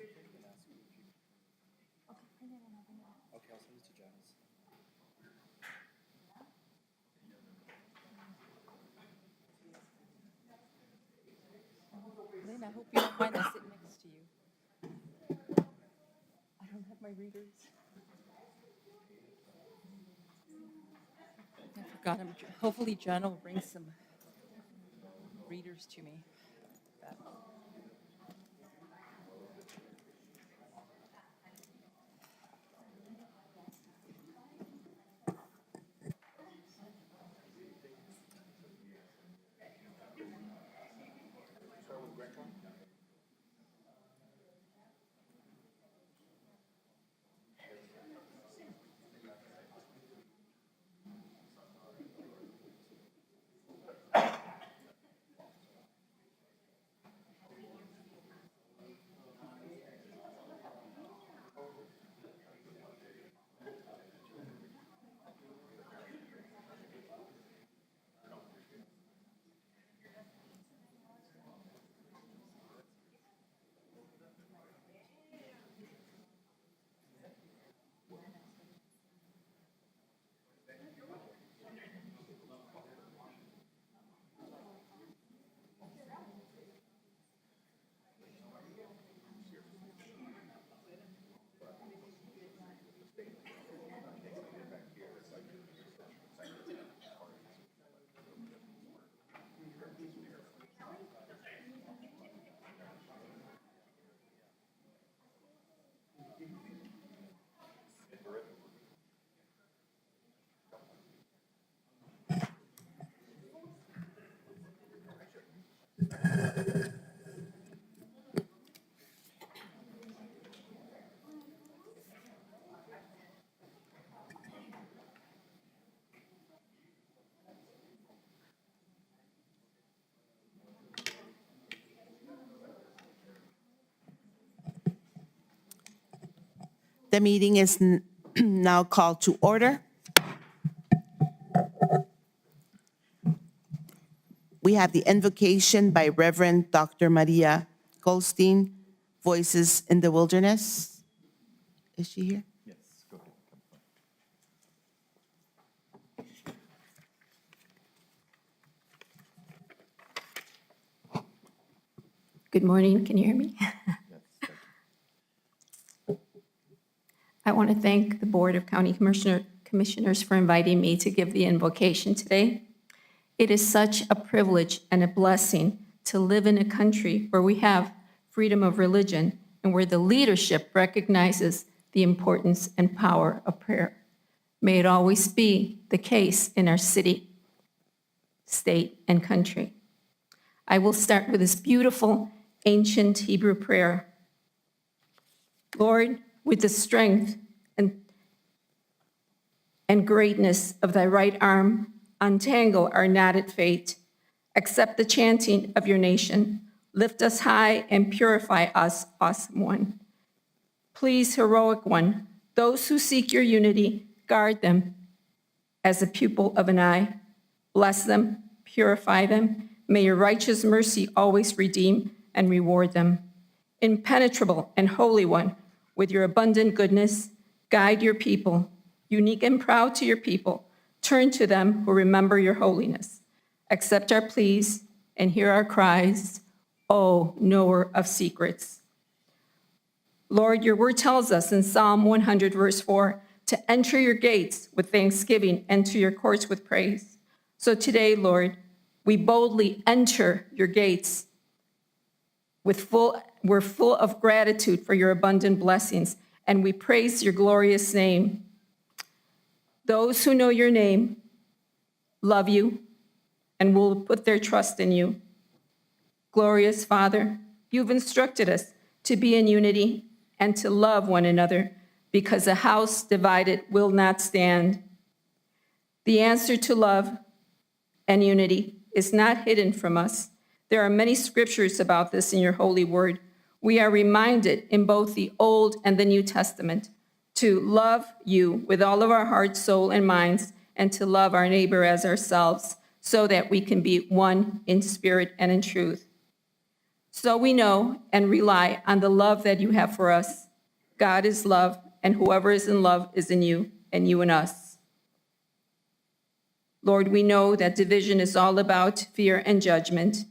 Okay, I'll send it to Janice. Lynn, I hope you don't mind I sit next to you. I don't have my readers. I forgot him. Hopefully John will bring some readers to me. The meeting is now called to order. We have the invocation by Reverend Dr. Maria Goldstein, Voices in the Wilderness. Is she here? Yes, go ahead. Good morning. Can you hear me? Yes, thank you. I want to thank the Board of County Commissioners for inviting me to give the invocation today. It is such a privilege and a blessing to live in a country where we have freedom of religion and where the leadership recognizes the importance and power of prayer. May it always be the case in our city, state, and country. I will start with this beautiful ancient Hebrew prayer. Lord, with the strength and greatness of thy right arm, untangle our knotted fate. Accept the chanting of your nation. Lift us high and purify us, awesome one. Please, heroic one, those who seek your unity, guard them as a pupil of an eye. Bless them, purify them. May your righteous mercy always redeem and reward them. Impenetrable and holy one, with your abundant goodness, guide your people. Unique and proud to your people, turn to them who remember your holiness. Accept our pleas and hear our cries, O knower of secrets. Lord, your word tells us in Psalm 100, verse 4, to enter your gates with thanksgiving, enter your courts with praise. So today, Lord, we boldly enter your gates we're full of gratitude for your abundant blessings, and we praise your glorious name. Those who know your name love you and will put their trust in you. Glorious Father, you've instructed us to be in unity and to love one another, because a house divided will not stand. The answer to love and unity is not hidden from us. There are many scriptures about this in your holy word. We are reminded in both the Old and the New Testament to love you with all of our heart, soul, and minds, and to love our neighbor as ourselves, so that we can be one in spirit and in truth. So we know and rely on the love that you have for us. God is love, and whoever is in love is in you, and you in us. Lord, we know that division is all about fear and judgment,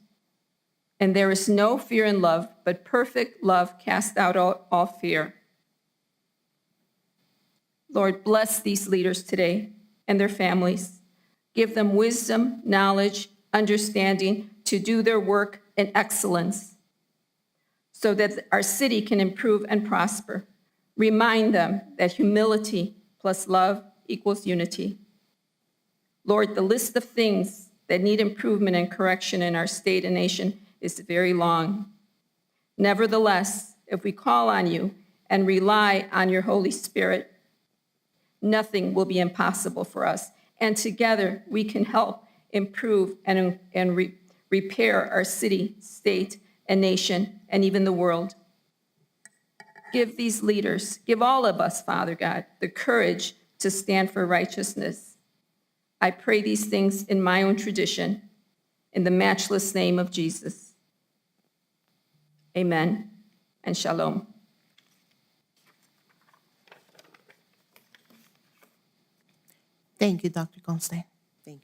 and there is no fear in love, but perfect love casts out all fear. Lord, bless these leaders today and their families. Give them wisdom, knowledge, understanding to do their work in excellence so that our city can improve and prosper. Remind them that humility plus love equals unity. Lord, the list of things that need improvement and correction in our state and nation is very long. Nevertheless, if we call on you and rely on your Holy Spirit, nothing will be impossible for us. And together we can help improve and repair our city, state, and nation, and even the world. Give these leaders, give all of us, Father God, the courage to stand for righteousness. I pray these things in my own tradition, in the matchless name of Jesus. Amen and shalom. Thank you, Dr. Goldstein. Thank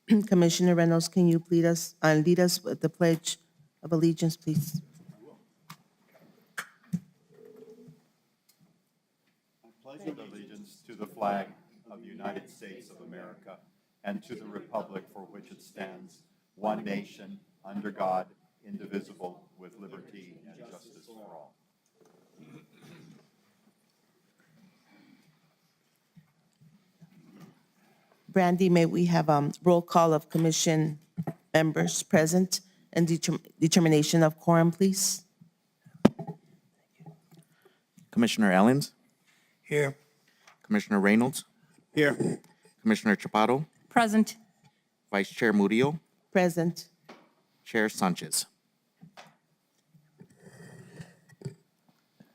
you. Commissioner Reynolds, can you lead us with the Pledge of Allegiance, please? I pledge allegiance to the flag of the United States of America and to the republic for which it stands, one nation, under God, indivisible, with liberty and justice for all. Brandy, may we have roll call of commission members present and determination of quorum, please? Commissioner Ellens, Here. Commissioner Reynolds, Here. Commissioner Chaparro, Present. Vice Chair Murillo, Present. Chair Sanchez.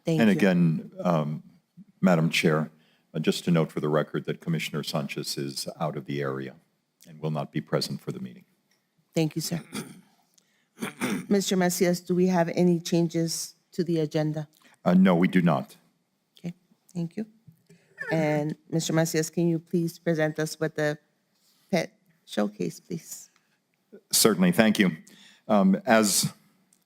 Thank And you. again, Madam Chair, just to note for the record that Commissioner Sanchez is out of the area and will not be present for the meeting. Thank you, sir. Mr. Macias, do we have any changes to the agenda? No, we do not. Okay, thank you. And Mr. Macias, can you please present us with the pet showcase, please? Certainly, thank you. As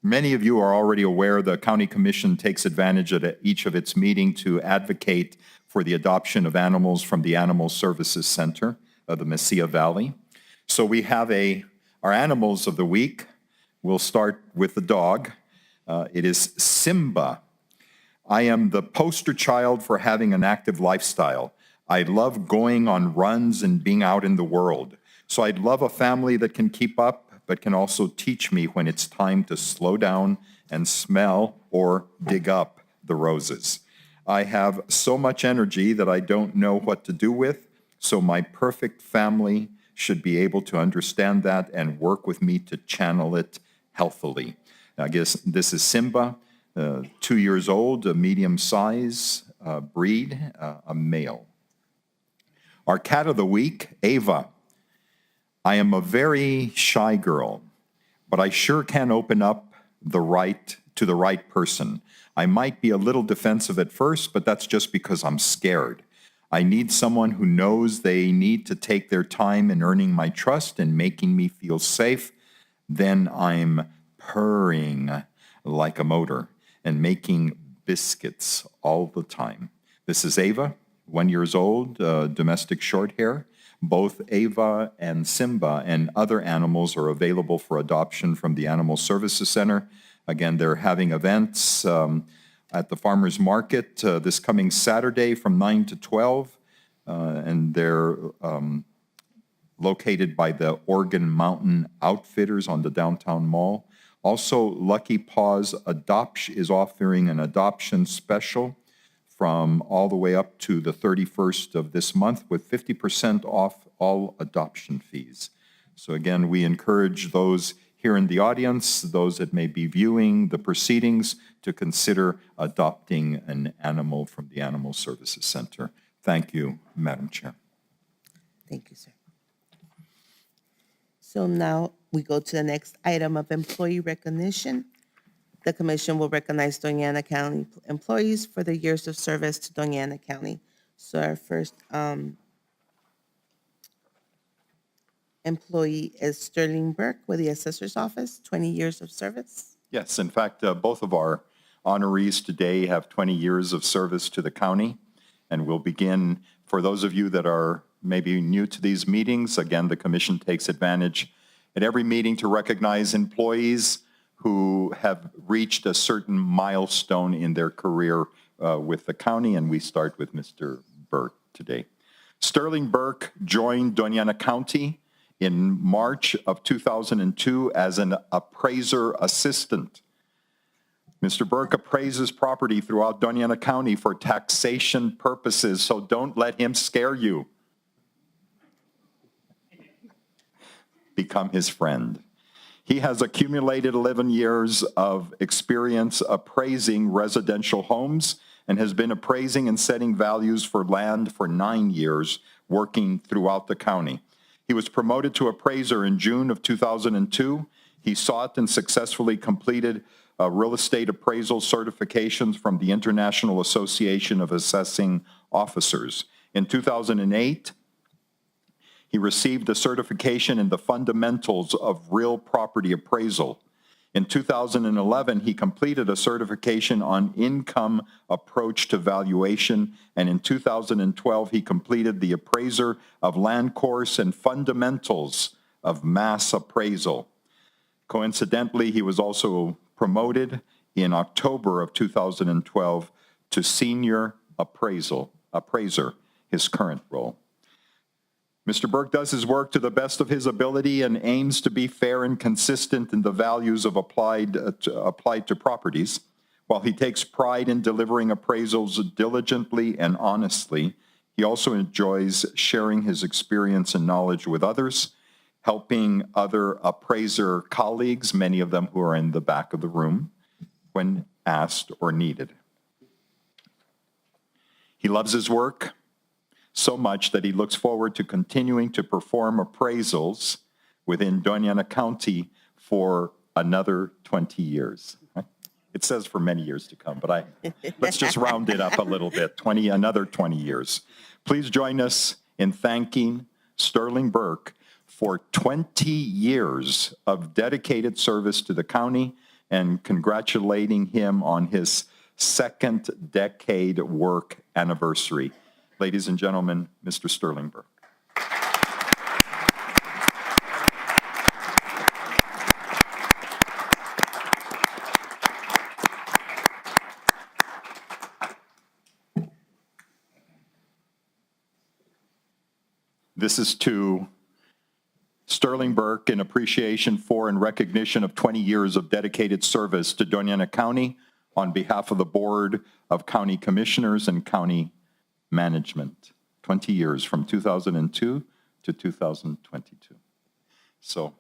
many of you are already aware, the County Commission takes advantage at each of its meetings to advocate for the adoption of animals from the Animal Services Center of the Mesilla Valley. So we have our animals of the week. We'll start with the dog. It is Simba. I am the poster child for having an active lifestyle. I love going on runs and being out in the world. So I'd love a family that can keep up, but can also teach me when it's time to slow down and smell or dig up the roses. I have so much energy that I don't know what to do with, so my perfect family should be able to understand that and work with me to channel it healthily. I guess this is Simba, 2 years old, a medium size breed, a male. Our cat of the week, Ava. I am a very shy girl, but I sure can open up to the right person. I might be a little defensive at first, but that's just because I'm scared. I need someone who knows they need to take their time in earning my trust and making me feel safe. Then I'm purring like a motor and making biscuits all the time. This is Ava, 1 year old, domestic short hair. Both Ava and Simba and other animals are available for adoption from the Animal Services Center. Again, they're having events at the Farmers Market this coming Saturday from 9 to 12, and they're located by the Oregon Mountain Outfitters on the downtown mall. Also, Lucky Paws is offering an adoption special from all the way up to the 31st of this month with 50% off all adoption fees. So again, we encourage those here in the audience, those that may be viewing the proceedings, to consider adopting an animal from the Animal Services Center. Thank you, Madam Chair. Thank you, sir. So now We go to the next item of employee recognition. The commission will recognize Doña Ana County employees for their years of service to Doña Ana County. So our first employee is Sterling Burke with the Assessor's Office, 20 years of service. Yes, in fact, both of our honorees today have 20 years of service to the county. And we'll begin, for those of you that are maybe new to these meetings, again, the commission takes advantage at every meeting to recognize employees who have reached a certain milestone in their career with the county, and we start with Mr. Burke today. Sterling Burke joined Doña Ana County in March of 2002 as an appraiser assistant. Mr. Burke appraises property throughout Doña Ana County for taxation purposes, so don't let him scare you. Become his friend. He has accumulated 11 years of experience appraising residential homes and has been appraising and setting values for land for 9 years, working throughout the county. He was promoted to appraiser in June of 2002. He sought and successfully completed real estate appraisal certifications from the International Association of Assessing Officers. In 2008, he received a certification in the fundamentals of real property appraisal. In 2011, he completed a certification on income approach to valuation, and in 2012, he completed the appraiser of land course and fundamentals of mass appraisal. Coincidentally, he was also promoted in October of 2012 to senior appraiser, his current role. Mr. Burke does his work to the best of his ability and aims to be fair and consistent in the values of applied to properties. While he takes pride in delivering appraisals diligently and honestly, he also enjoys sharing his experience and knowledge with others, helping other appraiser colleagues, many of them who are in the back of the room, when asked or needed. He loves his work so much that he looks forward to continuing to perform appraisals within Doña Ana County for another 20 years. It says for many years to come, but let's just round it up a little bit, another 20 years. Please join us in thanking Sterling Burke for 20 years of dedicated service to the county and congratulating him on his second decade work anniversary. Ladies and gentlemen, Mr. Sterling Burke. This is to Sterling Burke in appreciation for and recognition of 20 years of dedicated service to Doña Ana County on behalf of the Board of County Commissioners and County Management. 20 years from 2002 to 2022. So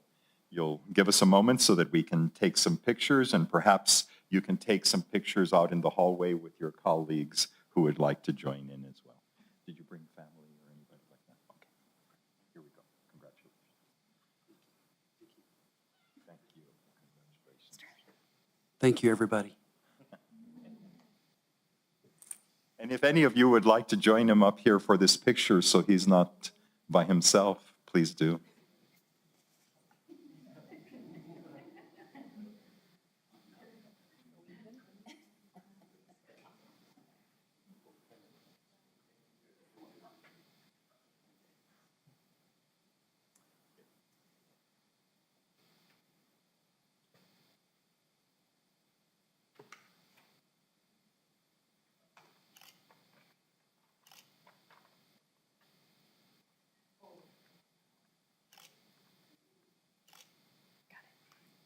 you'll give us a moment so that we can take some pictures, and perhaps you can take some pictures out in the hallway with your colleagues who would like to join in as well. Did you bring family or anybody like that? Okay. Here we go. Congratulations. Thank you. Congratulations. Thank you, everybody. And if any of you would like to join him up here for this picture so he's not by himself, please do.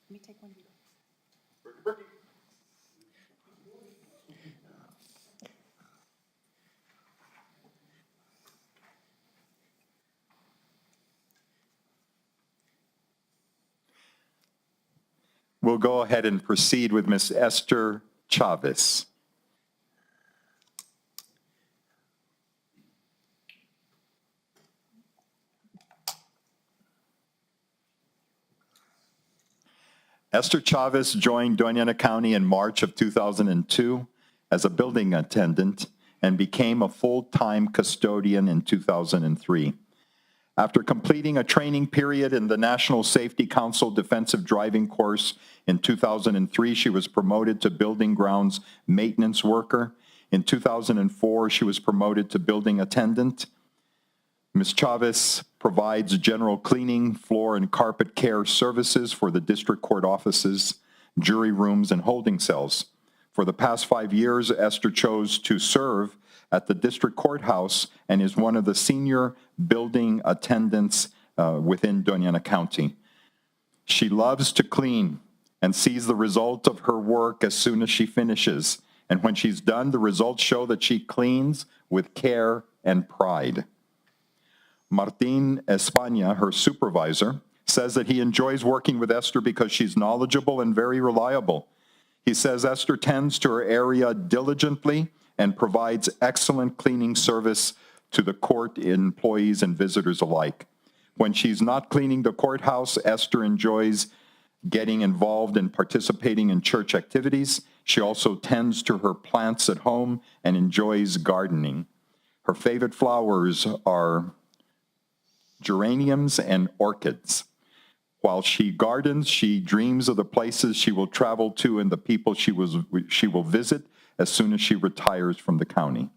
Let me take one. We'll go ahead and proceed with Miss Esther Chavez. Esther Chavez joined Doña Ana County in March of 2002 as a building attendant and became a full-time custodian in 2003. After completing a training period in the National Safety Council Defensive Driving Course in 2003, she was promoted to building grounds maintenance worker. In 2004, she was promoted to building attendant. Ms. Chavez provides general cleaning, floor and carpet care services for the district court offices, jury rooms, and holding cells. For the past 5 years, Esther chose to serve at the district courthouse and is one of the senior building attendants within Doña Ana County. She loves to clean and sees the result of her work as soon as she finishes. And when she's done, the results show that she cleans with care and pride. Martín España, her supervisor, says that he enjoys working with Esther because she's knowledgeable and very reliable. He says Esther tends to her area diligently and provides excellent cleaning service to the court employees and visitors alike. When she's not cleaning the courthouse, Esther enjoys getting involved and participating in church activities. She also tends to her plants at home and enjoys gardening. Her favorite flowers are geraniums and orchids. While she gardens, she dreams of the places she will travel to and the people she will visit as soon as she retires from the county.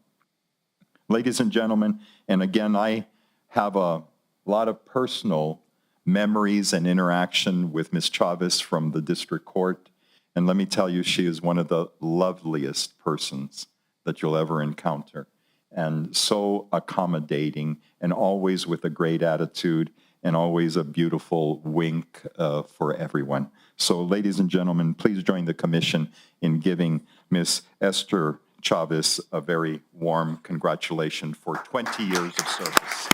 Ladies and gentlemen, and again, I have a lot of personal memories and interaction with Ms. Chavez from the district court. And let me tell you, she is one of the loveliest persons that you'll ever encounter, and so accommodating, and always with a great attitude, and always a beautiful wink for everyone. So, ladies and gentlemen, please join the commission in giving Ms. Esther Chavez a very warm congratulations for 20 years of service.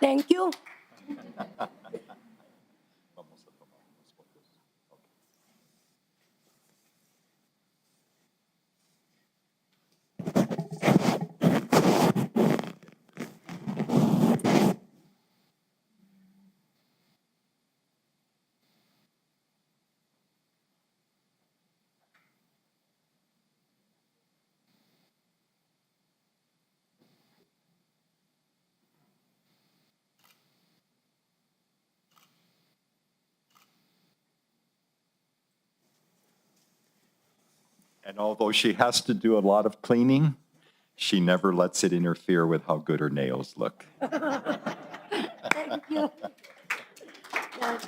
Thank you. And although she has to do a lot of cleaning, she never lets it interfere with how good her nails look. Thank you. Yes.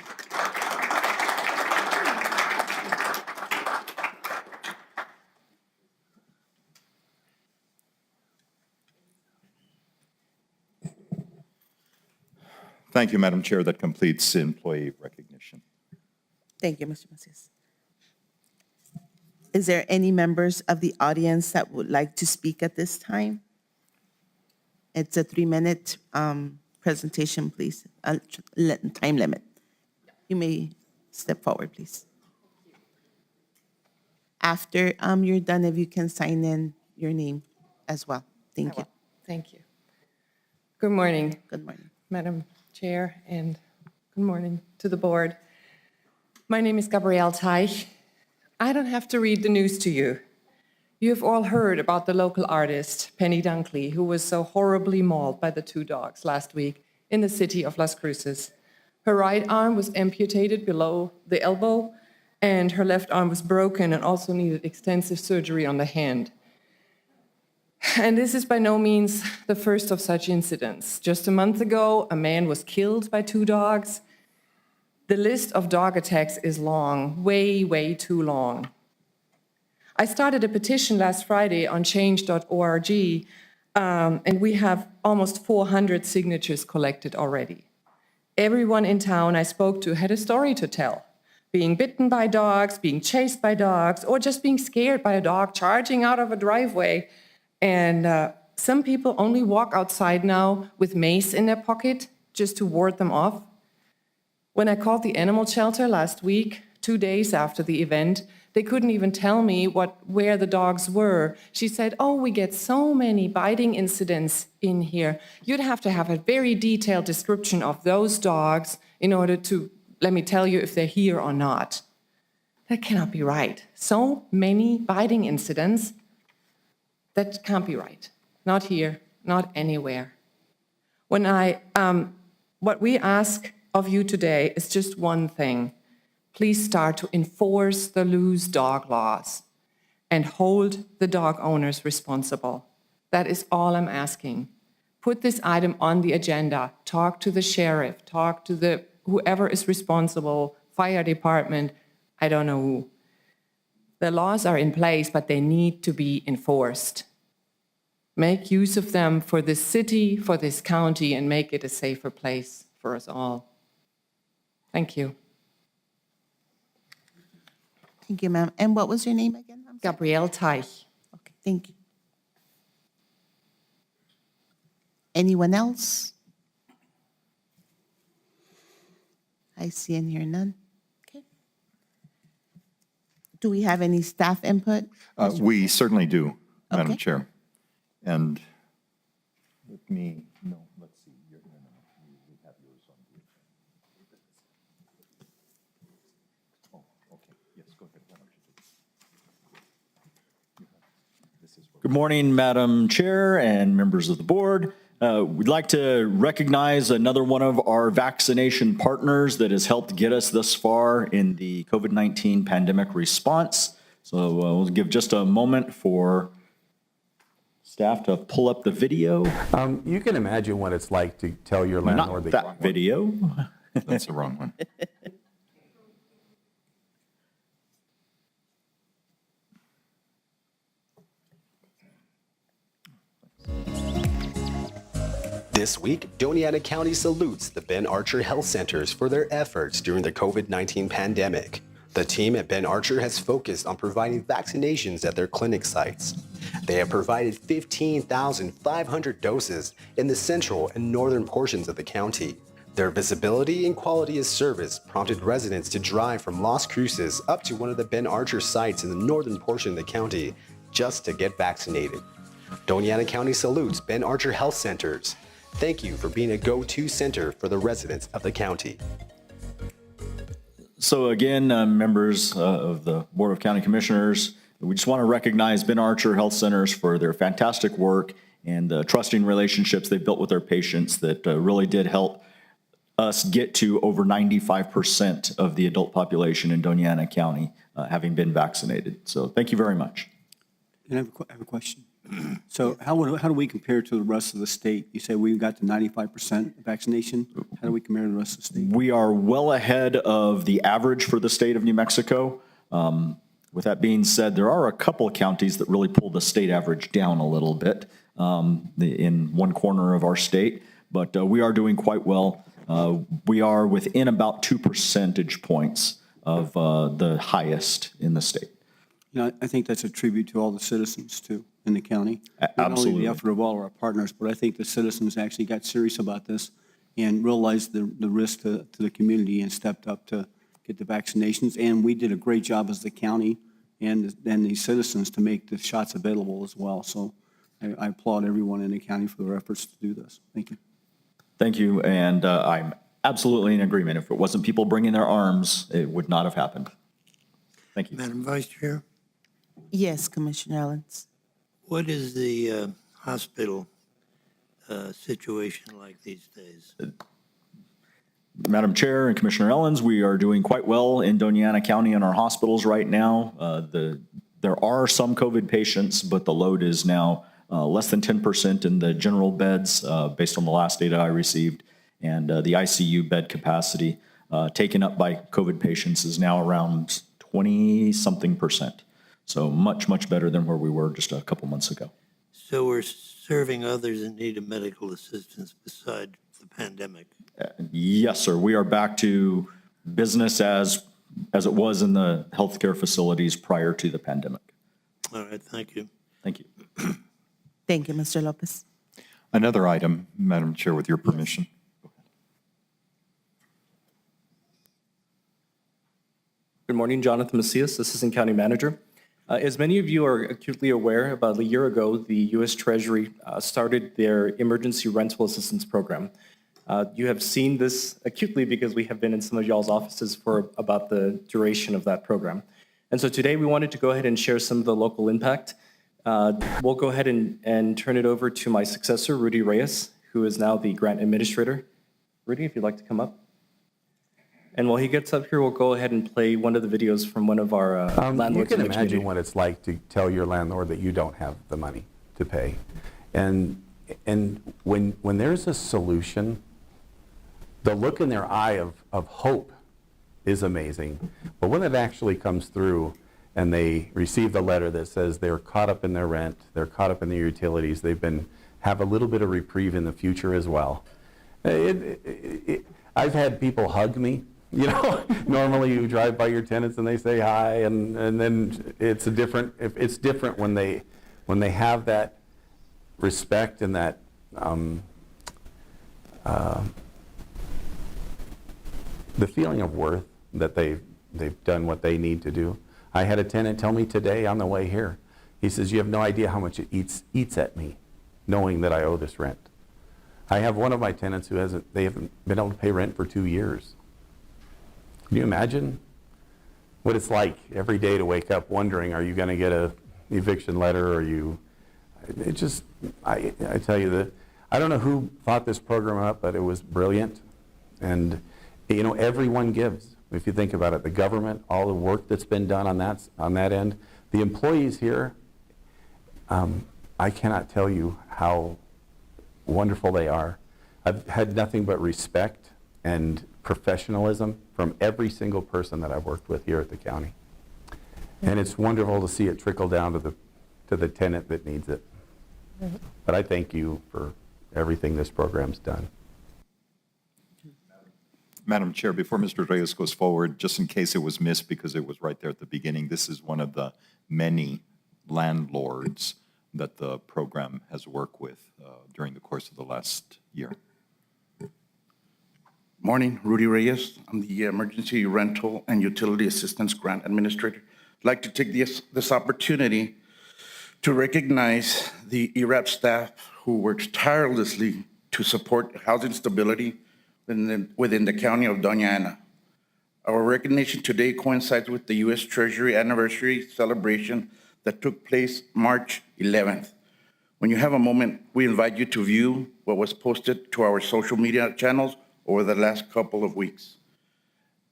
Thank you, Madam Chair. That completes employee recognition. Thank you, Mr. Macias. Is there any members of the audience that would like to speak at this time? It's a 3-minute presentation, please. Time limit. You may step forward, please. After you're done, if you can sign in your name as well. Thank you. Thank you. Good morning, Good morning. Madam Chair, and good morning to the board. My name is Gabrielle Teich. I don't have to read the news to you. You have all heard about the local artist, Penny Dunkley, who was so horribly mauled by the 2 dogs last week in the city of Las Cruces. Her right arm was amputated below the elbow, and her left arm was broken and also needed extensive surgery on the hand. And this is by no means the first of such incidents. Just a month ago, a man was killed by 2 dogs. The list of dog attacks is long, way, way too long. I started a petition last Friday on change.org, and we have almost 400 signatures collected already. Everyone in town I spoke to had a story to tell. Being bitten by dogs, being chased by dogs, or just being scared by a dog charging out of a driveway. And some people only walk outside now with mace in their pocket just to ward them off. When I called the animal shelter last week, 2 days after the event, They couldn't even tell me where the dogs were. She said, oh, we get so many biting incidents in here. You'd have to have a very detailed description of those dogs in order to let me tell you if they're here or not. That cannot be right. So many biting incidents, that can't be right. Not here, not anywhere. What we ask of you today is just one thing. Please start to enforce the loose dog laws and hold the dog owners responsible. That is all I'm asking. Put this item on the agenda. Talk to the sheriff, talk to whoever is responsible, fire department, I don't know who. The laws are in place, but they need to be enforced. Make use of them for this city, for this county, and make it a safer place for us all. Thank you. Thank you, ma'am. And what was your name again? I'm sorry. Gabrielle Teich. Okay, thank you. Anyone else? I see and hear none. Okay. Do we have any staff input? We certainly do, Madam Okay. Chair. And let me, no, let's see. We have yours on the agenda. Oh, okay. Yes, go ahead. Why don't you do it? Good morning, Madam Chair and members of the board. We'd like to recognize another one of our vaccination partners that has helped get us this far in the COVID-19 pandemic response. So we'll give just a moment for staff to pull up the video. You can imagine what it's like to tell your landlord Not that video. That's the wrong one. This week, Doñana County salutes the Ben Archer Health Centers for their efforts during the COVID-19 pandemic. The team at Ben Archer has focused on providing vaccinations at their clinic sites. They have provided 15,500 doses in the central and northern portions of the county. Their visibility and quality of service prompted residents to drive from Las Cruces up to one of the Ben Archer sites in the northern portion of the county just to get vaccinated. Doñana County salutes Ben Archer Health Centers. Thank you for being a go-to center for the residents of the county. So again, members of the Board of County Commissioners, we just want to recognize Ben Archer Health Centers for their fantastic work and the trusting relationships they've built with their patients that really did help us get to over 95% of the adult population in Doñana County having been vaccinated. So thank you very much. And I have a question. So how do we compare to the rest of the state? You say we got to 95% vaccination. How do we compare to the rest of the state? We are well ahead of the average for the state of New Mexico. With that being said, there are a couple of counties that really pull the state average down a little bit in one corner of our state, but we are doing quite well. We are within about 2 percentage points of the highest in the state. You know, I think that's a tribute to all the citizens too in the county. Not Absolutely. only the effort of all of our partners, but I think the citizens actually got serious about this and realized the risk to the community and stepped up to get the vaccinations. And we did a great job as the county and the citizens to make the shots available as well. So I applaud everyone in the county for their efforts to do this. Thank you. Thank you, and I'm absolutely in agreement. If it wasn't people bringing their arms, it would not have happened. Thank you. Madam Vice Chair, Yes, Commissioner Ellens. what is the hospital situation like these days? Madam Chair and Commissioner Ellens, we are doing quite well in Doñana County in our hospitals right now. There are some COVID patients, but the load is now less than 10% in the general beds based on the last data I received. And the ICU bed capacity taken up by COVID patients is now around 20-something percent. So much, much better than where we were just a couple months ago. So we're serving others in need of medical assistance beside the pandemic. Yes, sir. We are back to business as it was in the healthcare facilities prior to the pandemic. All right, thank you. Thank you. Thank you, Mr. Lopez. Another item, Madam Chair, with your permission. Good morning, Jonathan Macias, Assistant County Manager. As many of you are acutely aware, about a year ago, the U.S. Treasury started their Emergency Rental Assistance Program. You have seen this acutely because we have been in some of y'all's offices for about the duration of that program. And so today we wanted to go ahead and share some of the local impact. We'll go ahead and turn it over to my successor, Rudy Reyes, who is now the grant administrator. Rudy, if you'd like to come up. And while he gets up here, we'll go ahead and play one of the videos from one of our landlords. You can in the community. imagine what it's like to tell your landlord that you don't have the money to pay. And when there's a solution, the look in their eye of hope is amazing. But when it actually comes through and they receive the letter that says they're caught up in their rent, they're caught up in their utilities, have a little bit of reprieve in the future as well. I've had people hug me. You know, normally you drive by your tenants and they say hi, and then it's different when they have that respect and that the feeling of worth that they've done what they need to do. I had a tenant tell me today on the way here. He says, "You have no idea how much it eats at me, knowing that I owe this rent." I have one of my tenants who haven't been able to pay rent for 2 years. Can you imagine what it's like every day to wake up wondering, are you going to get an eviction letter? I tell you that, I don't know who thought this program up, but it was brilliant. And, you know, everyone gives. If you think about it, the government, all the work that's been done on that end, the employees here, I cannot tell you how wonderful they are. I've had nothing but respect and professionalism from every single person that I've worked with here at the county. And it's wonderful to see it trickle down to the tenant that needs it. But I thank you for everything this program's done. Madam Chair, before Mr. Reyes goes forward, just in case it was missed because it was right there at the beginning, this is one of the many landlords that the program has worked with during the course of the last year. Morning, Rudy Reyes. I'm the Emergency Rental and Utility Assistance Grant Administrator. I'd like to take this opportunity to recognize the ERAP staff who worked tirelessly to support housing stability within the county of Doña Ana. Our recognition today coincides with the U.S. Treasury anniversary celebration that took place March 11th. When you have a moment, we invite you to view what was posted to our social media channels over the last couple of weeks.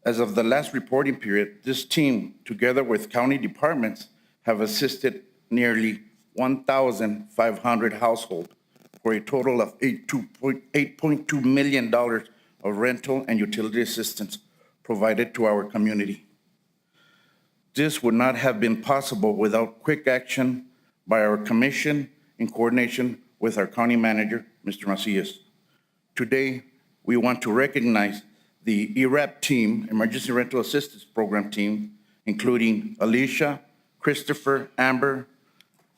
As of the last reporting period, this team, together with county departments, have assisted nearly 1,500 households for a total of $8.2 million of rental and utility assistance provided to our community. This would not have been possible without quick action by our commission in coordination with our county manager, Mr. Macias. Today, we want to recognize the ERAP team, Emergency Rental Assistance Program team, including Alicia, Christopher, Amber,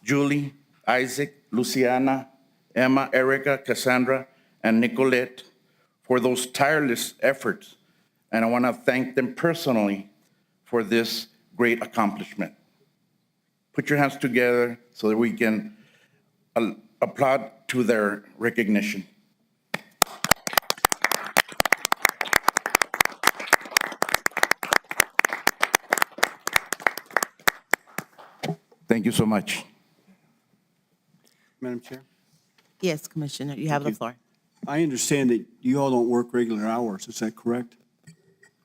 Julie, Isaac, Luciana, Emma, Erica, Cassandra, and Nicolette for those tireless efforts. And I want to thank them personally for this great accomplishment. Put your hands together so that we can applaud to their recognition. Thank you so much. Madam Chair? Yes, Commissioner, you have the floor. I understand that you all don't work regular hours, is that correct?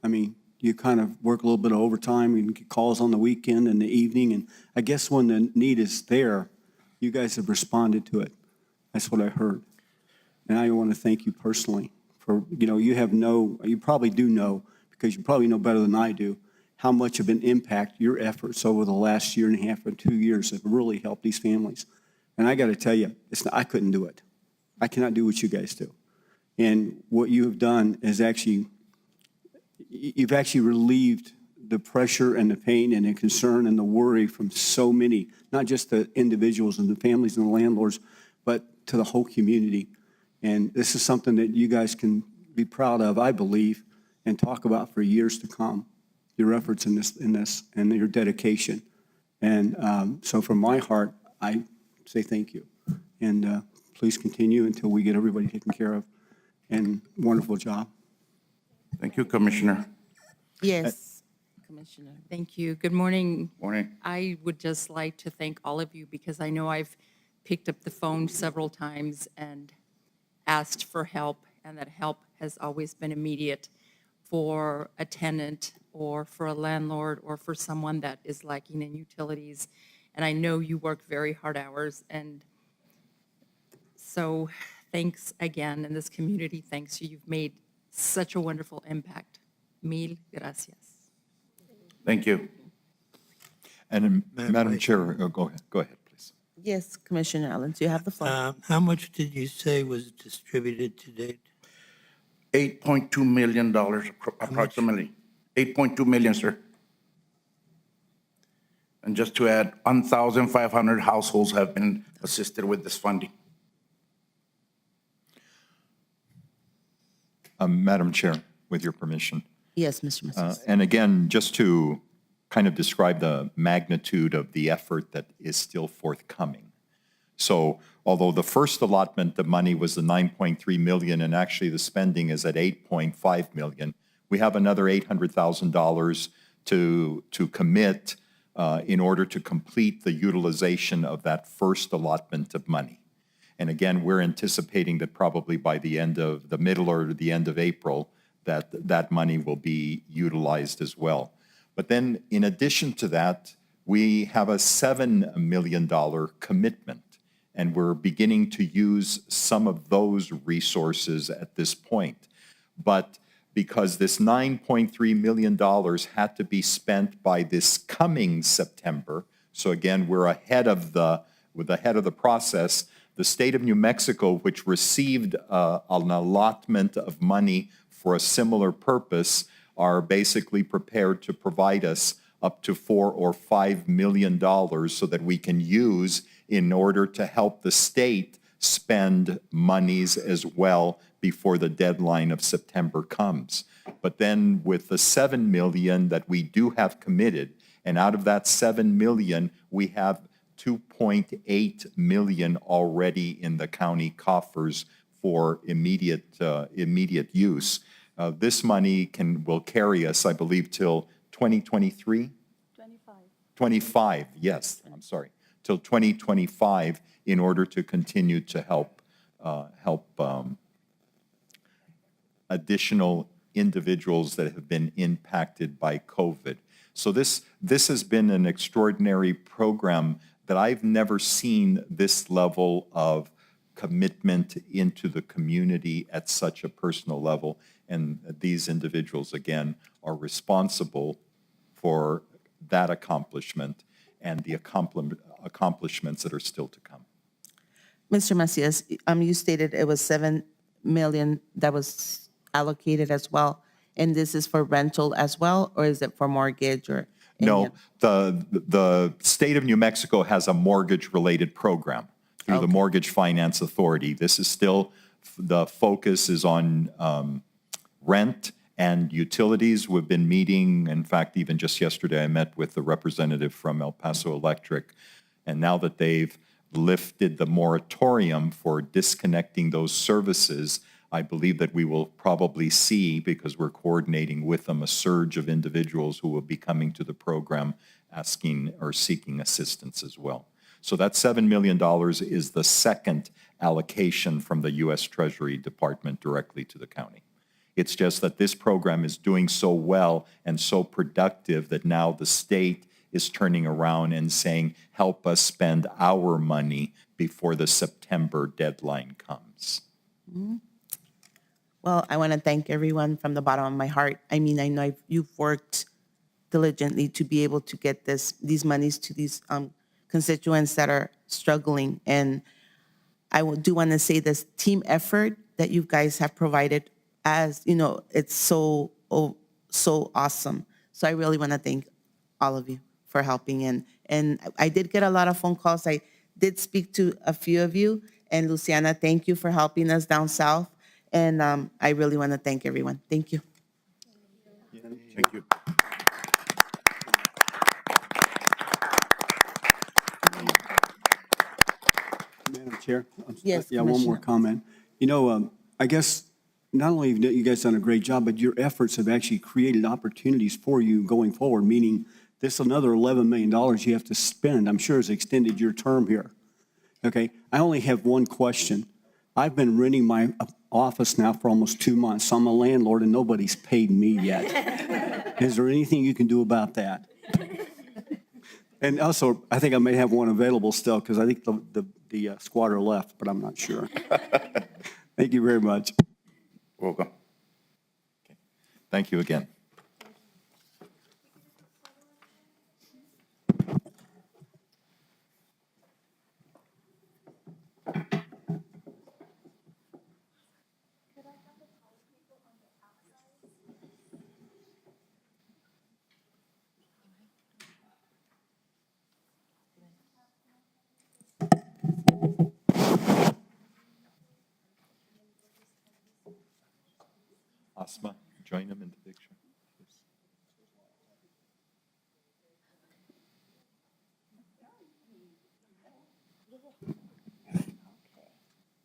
I mean, you kind of work a little bit of overtime and get calls on the weekend and the evening, and I guess when the need is there, you guys have responded to it. That's what I heard. And I want to thank you personally for, you probably do know, because you probably know better than I do, how much of an impact your efforts over the last year and a half or 2 years have really helped these families. And I got to tell you, I couldn't do it. I cannot do what you guys do. And what you have done is you've actually relieved the pressure and the pain and the concern and the worry from so many, not just the individuals and the families and the landlords, but to the whole community. And this is something that you guys can be proud of, I believe, and talk about for years to come. your efforts in this and your dedication. And so from my heart, I say thank you. And please continue until we get everybody taken care of. And wonderful job. Thank you, Commissioner. Yes, Commissioner. Thank you. Good morning. Morning. I would just like to thank all of you because I know I've picked up the phone several times and asked for help, and that help has always been immediate for a tenant or for a landlord or for someone that is lacking in utilities. And I know you work very hard hours, and so thanks again, and this community thanks you. You've made such a wonderful impact. Mil gracias. Thank you. And Madam Vice Chair, go ahead, please. Yes, Commissioner Allen, you have the floor. How much did you say was distributed to date? $8.2 million approximately. 8.2 million, sir. And just to add, 1,500 households have been assisted with this funding. Madam Chair, with your permission. Yes, Mr. Macias. And again, just to kind of describe the magnitude of the effort that is still forthcoming. So although the first allotment of money was the 9.3 million, and actually the spending is at 8.5 million, we have another $800,000 to commit in order to complete the utilization of that first allotment of money. And again, we're anticipating that probably by the end of the middle or the end of April, that money will be utilized as well. But then in addition to that, we have a $7 million commitment, and we're beginning to use some of those resources at this point. But because this $9.3 million had to be spent by this coming September, so again, we're ahead of the process. The state of New Mexico, which received an allotment of money for a similar purpose, are basically prepared to provide us up to $4 or $5 million so that we can use in order to help the state spend monies as well before the deadline of September comes. But then with the $7 million that we do have committed, and out of that $7 million, we have $2.8 million already in the county coffers for immediate use. This money will carry us, I believe, till 2023? 25, yes, I'm sorry, till 2025 in order to continue to help additional individuals that have been impacted by COVID. So this has been an extraordinary program that I've never seen this level of commitment into the community at such a personal level. And these individuals, again, are responsible for that accomplishment and the accomplishments that are still to come. Mr. Macias, you stated it was $7 million that was allocated as well, and this is for rental as well, or is it for mortgage or? No, the state of New Mexico has a mortgage-related program through the Mortgage Finance Authority. This is still, the focus is on rent and utilities. We've been meeting, in fact, even just yesterday, I met with the representative from El Paso Electric, and now that they've lifted the moratorium for disconnecting those services, I believe that we will probably see, because we're coordinating with them, a surge of individuals who will be coming to the program asking or seeking assistance as well. So that $7 million is the second allocation from the U.S. Treasury Department directly to the county. It's just that this program is doing so well and so productive that now the state is turning around and saying, help us spend our money before the September deadline comes. Mm-hmm. Well, I want to thank everyone from the bottom of my heart. I mean, I know you've worked diligently to be able to get these monies to these constituents that are struggling. And I do want to say this team effort that you guys have provided, as you know, it's so awesome. So I really want to thank all of you for helping. And I did get a lot of phone calls. I did speak to a few of you. And Luciana, thank you for helping us down south. And I really want to thank everyone. Thank you. Thank you. Chair? Yes, Yeah, one more Commissioner. comment. You know, I guess not only have you guys done a great job, but your efforts have actually created opportunities for you going forward, meaning this another $11 million you have to spend, I'm sure has extended your term here. Okay, I only have one question. I've been renting my office now for almost 2 months. I'm a landlord and nobody's paid me yet. Is there anything you can do about that? And also, I think I may have one available still because I think the squatter left, but I'm not sure. Thank you very much. Welcome. Thank you again. Asma, join them in the picture. please.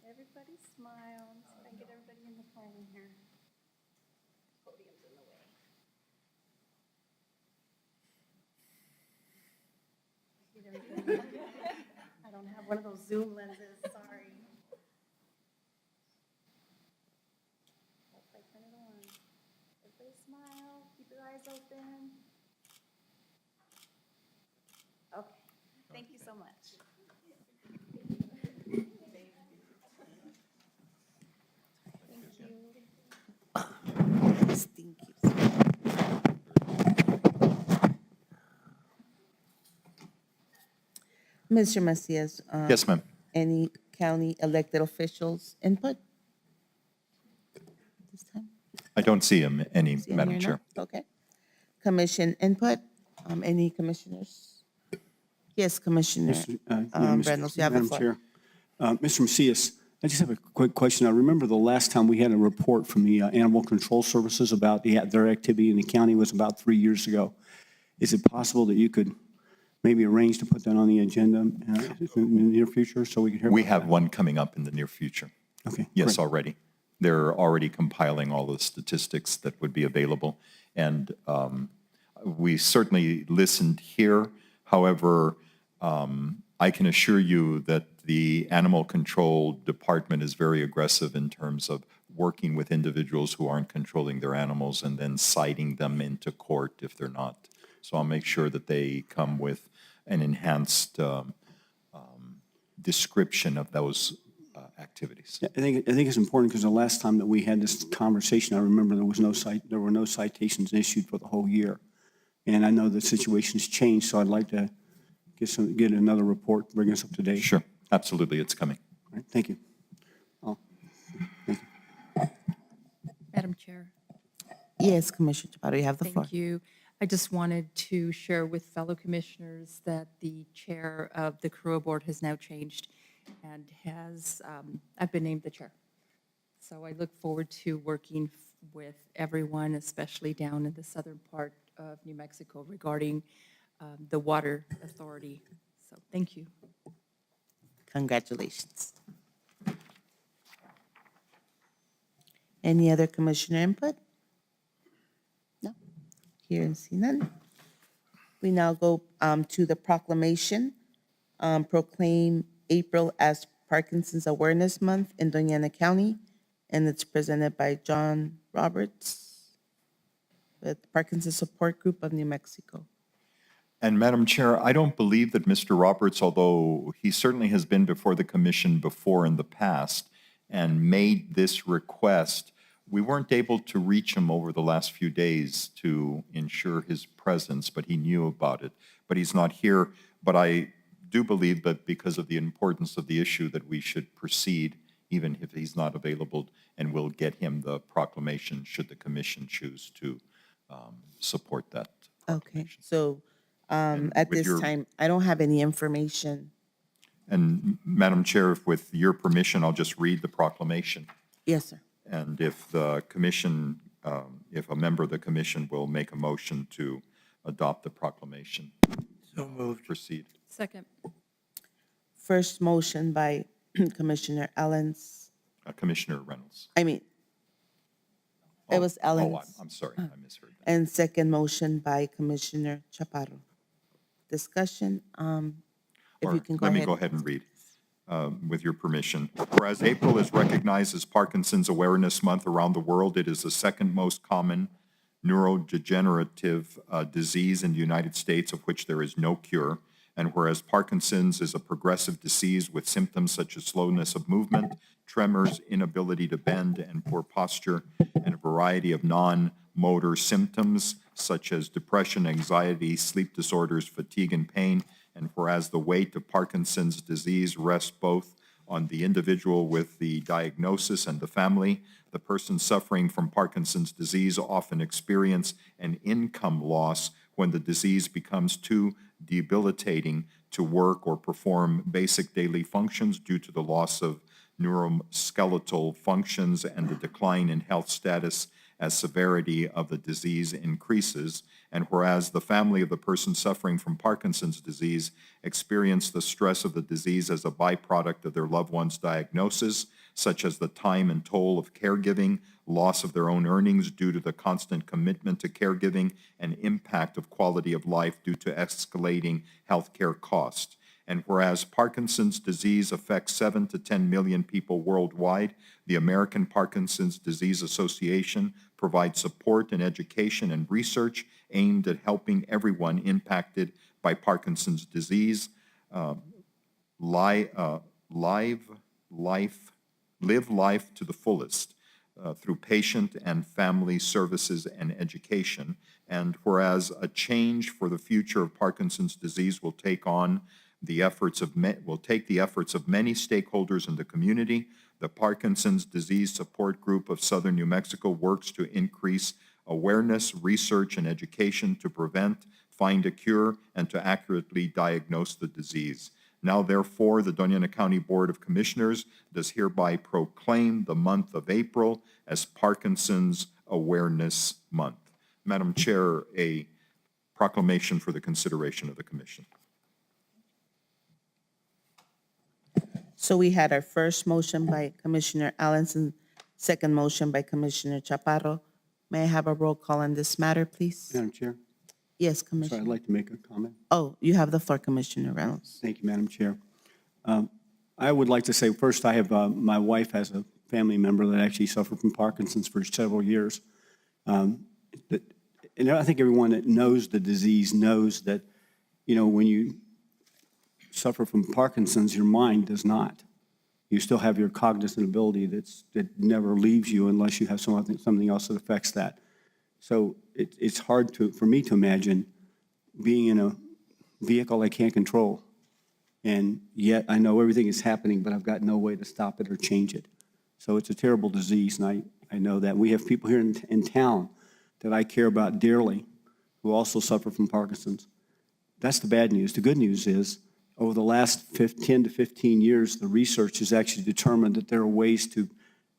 Everybody smile. Try and get everybody in the frame here. Podium's in the way. Get everybody. I don't have one of those zoom lenses, sorry. Hope I turn it on. Everybody smile, keep your eyes open. Okay, thank you so much. Stinky. Mr. Macias. Yes, ma'am. Any county elected officials input? This time? I don't see him, any, See any Madam or Chair. not? Okay. Commission input? Any commissioners? Yes, Commissioner Reynolds, you have the Madam floor. Chair. Mr. Macias, I just have a quick question. I remember the last time we had a report from the Animal Control Services about their activity in the county was about 3 years ago. Is it possible that you could maybe arrange to put that on the agenda in the near future so we can hear? We about have that? one coming up in the near future. Okay. Yes, great. already. They're already compiling all the statistics that would be available. And we certainly listened here. However, I can assure you that the Animal Control Department is very aggressive in terms of working with individuals who aren't controlling their animals and then citing them into court if they're not. So I'll make sure that they come with an enhanced description of those activities. I think it's important because the last time that we had this conversation, I remember there were no citations issued for the whole year. And I know the situation's changed, so I'd like to get another report, bring us up to date. Sure, absolutely, it's coming. All right, thank you. Madam Chair. Yes, Commissioner Chaparro, you have the floor. Thank you. I just wanted to share with fellow commissioners that the chair of the Quorum Board has now changed and I've been named the chair. So I look forward to working with everyone, especially down in the southern part of New Mexico regarding the water authority. So thank you. Congratulations. Any other commissioner input? No? Here and see none. We now go to the proclamation, proclaim April as Parkinson's Awareness Month in Doña Ana County, and it's presented by John Roberts with Parkinson's Support Group of New Mexico. And Madam Chair, I don't believe that Mr. Roberts, although he certainly has been before the commission before in the past and made this request, we weren't able to reach him over the last few days to ensure his presence, but he knew about it. But he's not here. But I do believe that because of the importance of the issue that we should proceed, even if he's not available, and we'll get him the proclamation should the commission choose to support that. Okay, so at with this your- time, I don't have any information. And Madam Chair, if with your permission, I'll just read the proclamation. Yes, sir. And if the commission, if a member of the commission will make a motion to adopt the proclamation. So moved. Proceed. Second. First motion by Commissioner Ellens, Commissioner Reynolds. it was Oh, Ellens. I'm sorry, I misheard that. And second motion by Commissioner Chaparro. Discussion, if Or you can go let ahead. me go ahead and read, with your permission. Whereas April is recognized as Parkinson's Awareness Month around the world, it is the second most common neurodegenerative disease in the United States of which there is no cure. And whereas Parkinson's is a progressive disease with symptoms such as slowness of movement, tremors, inability to bend, and poor posture, and a variety of non-motor symptoms such as depression, anxiety, sleep disorders, fatigue, and pain. And whereas the weight of Parkinson's disease rests both on the individual with the diagnosis and the family, the person suffering from Parkinson's disease often experience an income loss when the disease becomes too debilitating to work or perform basic daily functions due to the loss of neuroskeletal functions and the decline in health status as severity of the disease increases. And whereas the family of the person suffering from Parkinson's disease experience the stress of the disease as a byproduct of their loved one's diagnosis, such as the time and toll of caregiving, loss of their own earnings due to the constant commitment to caregiving, and impact of quality of life due to escalating healthcare costs. And whereas Parkinson's disease affects 7 to 10 million people worldwide, the American Parkinson's Disease Association provides support and education and research aimed at helping everyone impacted by Parkinson's disease live life to the fullest through patient and family services and education. And whereas a change for the future of Parkinson's disease will take the efforts of many stakeholders in the community, the Parkinson's Disease Support Group of Southern New Mexico works to increase awareness, research, and education to prevent, find a cure, and to accurately diagnose the disease. Now, therefore, the Doña Ana County Board of Commissioners does hereby proclaim the month of April as Parkinson's Awareness Month. Madam Chair, a proclamation for the consideration of the Commission. So we had our first motion by Commissioner Allenson, second motion by Commissioner Chaparro. May I have a roll call on this matter, please? Madam Chair, Yes, sorry, I'd Commissioner. like to make a comment. Oh, you have the floor, Commissioner Reynolds. Thank you, Madam Chair. I would like to say, first, I have, my wife has a family member that actually suffered from Parkinson's for several years. And I think everyone that knows the disease knows that, when you suffer from Parkinson's, your mind does not. You still have your cognizant ability that never leaves you unless you have something else that affects that. So it's hard for me to imagine being in a vehicle I can't control, and yet I know everything is happening, but I've got no way to stop it or change it. So it's a terrible disease, and I know that. We have people here in town that I care about dearly who also suffer from Parkinson's. That's the bad news. The good news is, over the last 10 to 15 years, the research has actually determined that there are ways to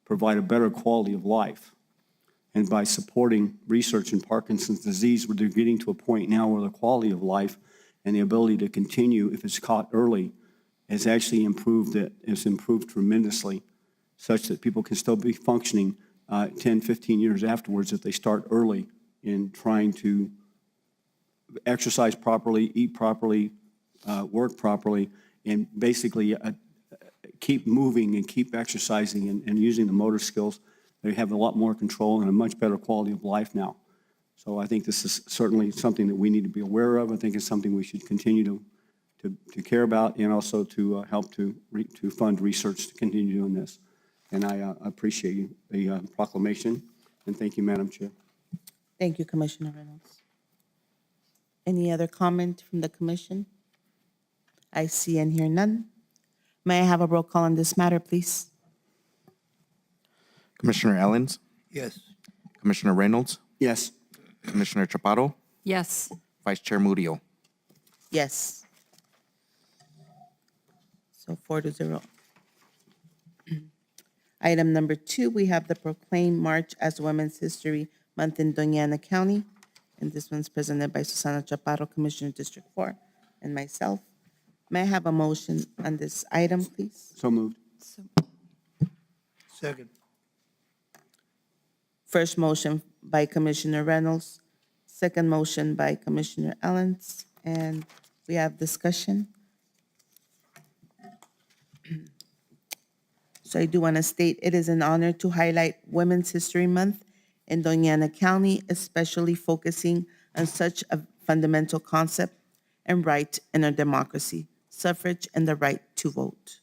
provide a better quality of life. And by supporting research in Parkinson's disease, they're getting to a point now where the quality of life and the ability to continue, if it's caught early, has actually improved. It's improved tremendously, such that people can still be functioning 10, 15 years afterwards if they start early in trying to exercise properly, eat properly, work properly, and basically keep moving and keep exercising and using the motor skills. They have a lot more control and a much better quality of life now. So I think this is certainly something that we need to be aware of. I think it's something we should continue to care about, and also to help to fund research to continue doing this. And I appreciate the proclamation, and thank you, Madam Chair. Thank you, Commissioner Reynolds. Any other comment from the commission? I see and hear none. May I have a roll call on this matter, please? Commissioner Ellens, Yes. Commissioner Reynolds, Yes. Commissioner Chaparro, Yes. Vice Chair Murillo. Yes. So 4-0. Item number 2, we have the proclaimed March as Women's History Month in Doña Ana County. And this one's presented by Susana Chaparro, Commissioner District 4, and myself. May I have a motion on this item, please? So moved. Second. First motion by Commissioner Reynolds, second motion by Commissioner Allens, and we have discussion. So I do want to state it is an honor to highlight Women's History Month in Doña Ana County, especially focusing on such a fundamental concept and right in our democracy, suffrage and the right to vote.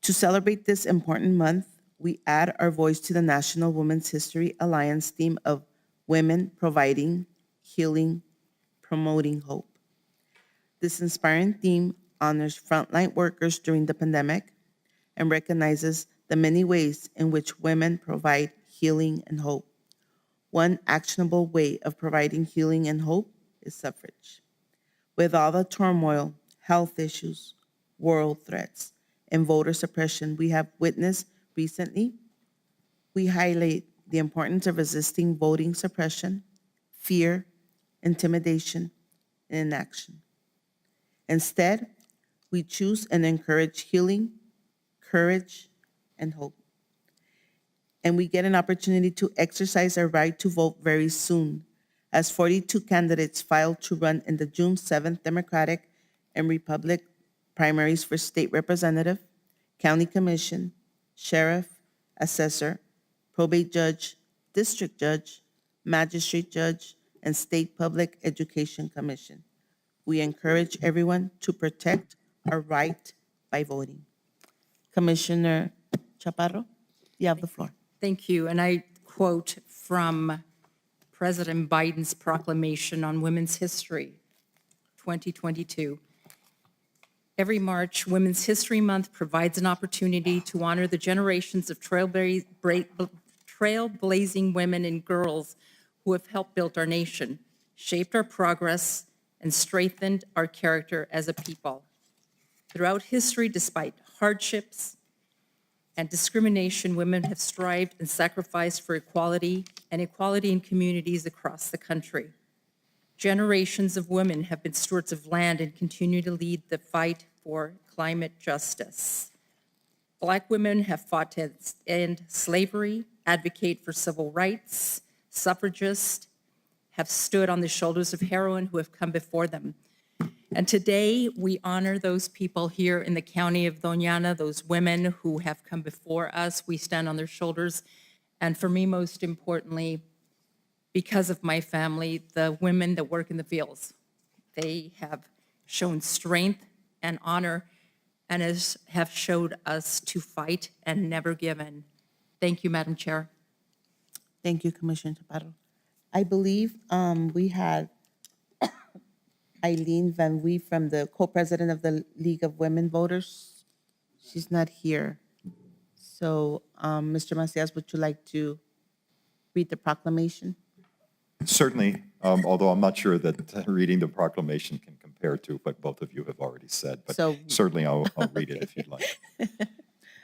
To celebrate this important month, we add our voice to the National Women's History Alliance theme of women providing, healing, promoting hope. This inspiring theme honors frontline workers during the pandemic and recognizes the many ways in which women provide healing and hope. One actionable way of providing healing and hope is suffrage. With all the turmoil, health issues, world threats, and voter suppression we have witnessed recently, we highlight the importance of resisting voting suppression, fear, intimidation, and inaction. Instead, we choose and encourage healing, courage, and hope. And we get an opportunity to exercise our right to vote very soon, as 42 candidates filed to run in the June 7th Democratic and Republican primaries for state representative, county commission, sheriff, assessor, probate judge, district judge, magistrate judge, and state public education commission. We encourage everyone to protect our right by voting. Commissioner Chaparro, you have the floor. Thank you. And I quote from President Biden's proclamation on Women's History 2022. Every March, Women's History Month provides an opportunity to honor the generations of trailblazing women and girls who have helped build our nation, shaped our progress, and strengthened our character as a people. Throughout history, despite hardships and discrimination, women have strived and sacrificed for equality and equality in communities across the country. Generations of women have been stewards of land and continue to lead the fight for climate justice. Black women have fought to end slavery, advocate for civil rights, suffragists have stood on the shoulders of heroine who have come before them. And today, we honor those people here in the county of Doña Ana, those women who have come before us. We stand on their shoulders. And for me, most importantly, because of my family, the women that work in the fields. They have shown strength and honor and have showed us to fight and never give in. Thank you, Madam Chair. Thank you, Commissioner Chaparro. I believe we had Eileen Van Wee from the co-president of the League of Women Voters. She's not here. So, Mr. Macias, would you like to read the proclamation? Certainly, although I'm not sure that reading the proclamation can compare to what both of you have already said, but So- certainly I'll read it if you'd like.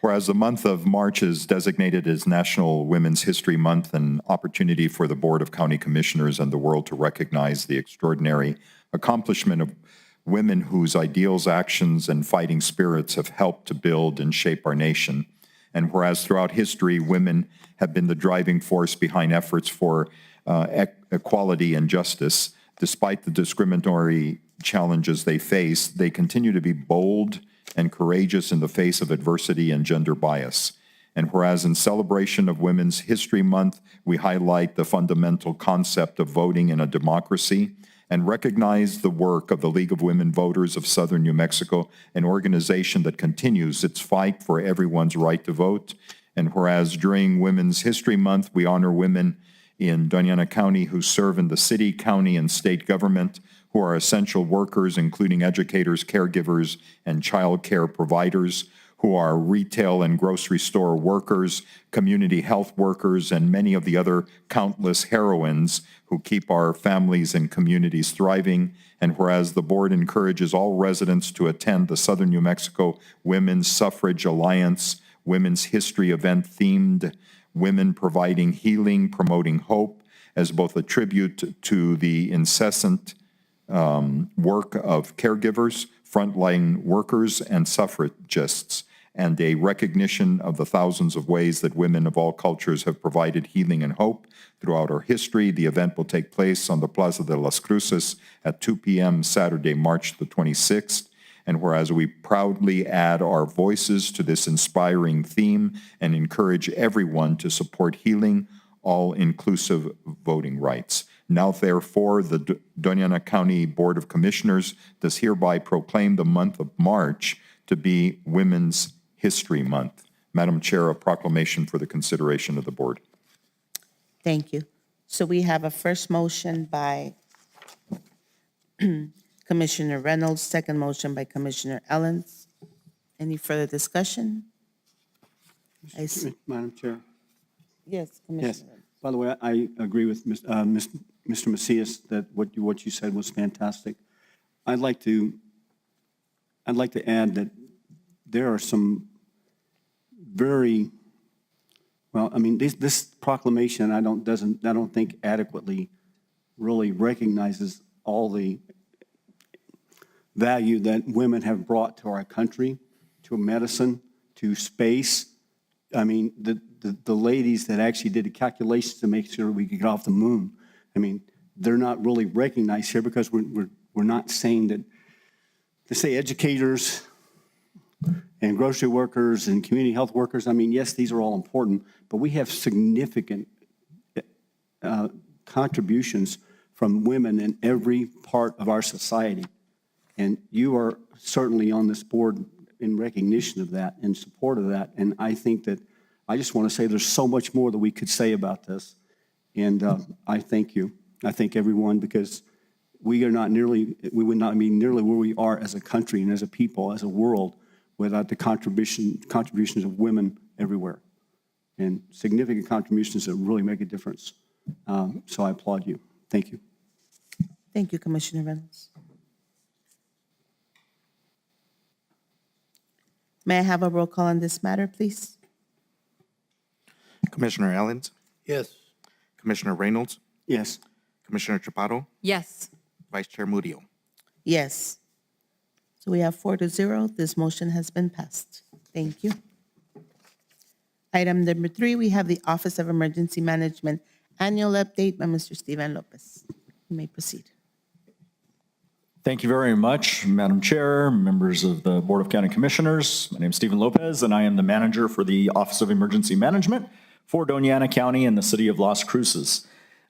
Whereas the month of March is designated as National Women's History Month, an opportunity for the Board of County Commissioners and the world to recognize the extraordinary accomplishment of women whose ideals, actions, and fighting spirits have helped to build and shape our nation. And whereas throughout history, women have been the driving force behind efforts for equality and justice, despite the discriminatory challenges they face, they continue to be bold and courageous in the face of adversity and gender bias. And whereas in celebration of Women's History Month, we highlight the fundamental concept of voting in a democracy and recognize the work of the League of Women Voters of Southern New Mexico, an organization that continues its fight for everyone's right to vote. And whereas during Women's History Month, we honor women in Doña Ana County who serve in the city, county, and state government, who are essential workers, including educators, caregivers, and child care providers, who are retail and grocery store workers, community health workers, and many of the other countless heroines who keep our families and communities thriving. And whereas the board encourages all residents to attend the Southern New Mexico Women's Suffrage Alliance Women's History event themed Women Providing Healing, Promoting Hope, as both a tribute to the incessant work of caregivers, frontline workers, and suffragists, and a recognition of the thousands of ways that women of all cultures have provided healing and hope throughout our history. The event will take place on the Plaza de las Cruces at 2 p.m. Saturday, March the 26th. And whereas we proudly add our voices to this inspiring theme and encourage everyone to support healing, all-inclusive voting rights. Now, therefore, the Doña Ana County Board of Commissioners does hereby proclaim the month of March to be Women's History Month. Madam Chair, a proclamation for the consideration of the board. Thank you. So we have a first motion by Commissioner Reynolds, second motion by Commissioner Ellens. Any further discussion? I see. Madam Chair. Yes, Yes. Commissioner. By the way, I agree with Mr. Macias that what you said was fantastic. I'd like to add that there are some very, well, I mean, this proclamation I don't think adequately really recognizes all the value that women have brought to our country, to medicine, to space. I mean, the ladies that actually did the calculations to make sure we could get off the moon, I mean, they're not really recognized here because we're not saying that, to say educators and grocery workers and community health workers, I mean, yes, these are all important, but we have significant contributions from women in every part of our society. And you are certainly on this board in recognition of that, in support of that. And I think that, I just want to say there's so much more that we could say about this. And I thank you. I thank everyone, because we would not be nearly where we are as a country and as a people, as a world, without the contributions of women everywhere. And significant contributions that really make a difference. So I applaud you. Thank you. Thank you, Commissioner Reynolds. May I have a roll call on this matter, please? Commissioner Ellens, Yes. Commissioner Reynolds, Yes. Commissioner Chaparro, Yes. Vice Chair Murillo. Yes. So we have 4-0. This motion has been passed. Thank you. Item number 3, we have the Office of Emergency Management Annual Update by Mr. Steven Lopez. You may proceed. Thank you very much, Madam Chair, members of the Board of County Commissioners. My name is Stephen Lopez, and I am the manager for the Office of Emergency Management for Doña Ana County and the city of Las Cruces.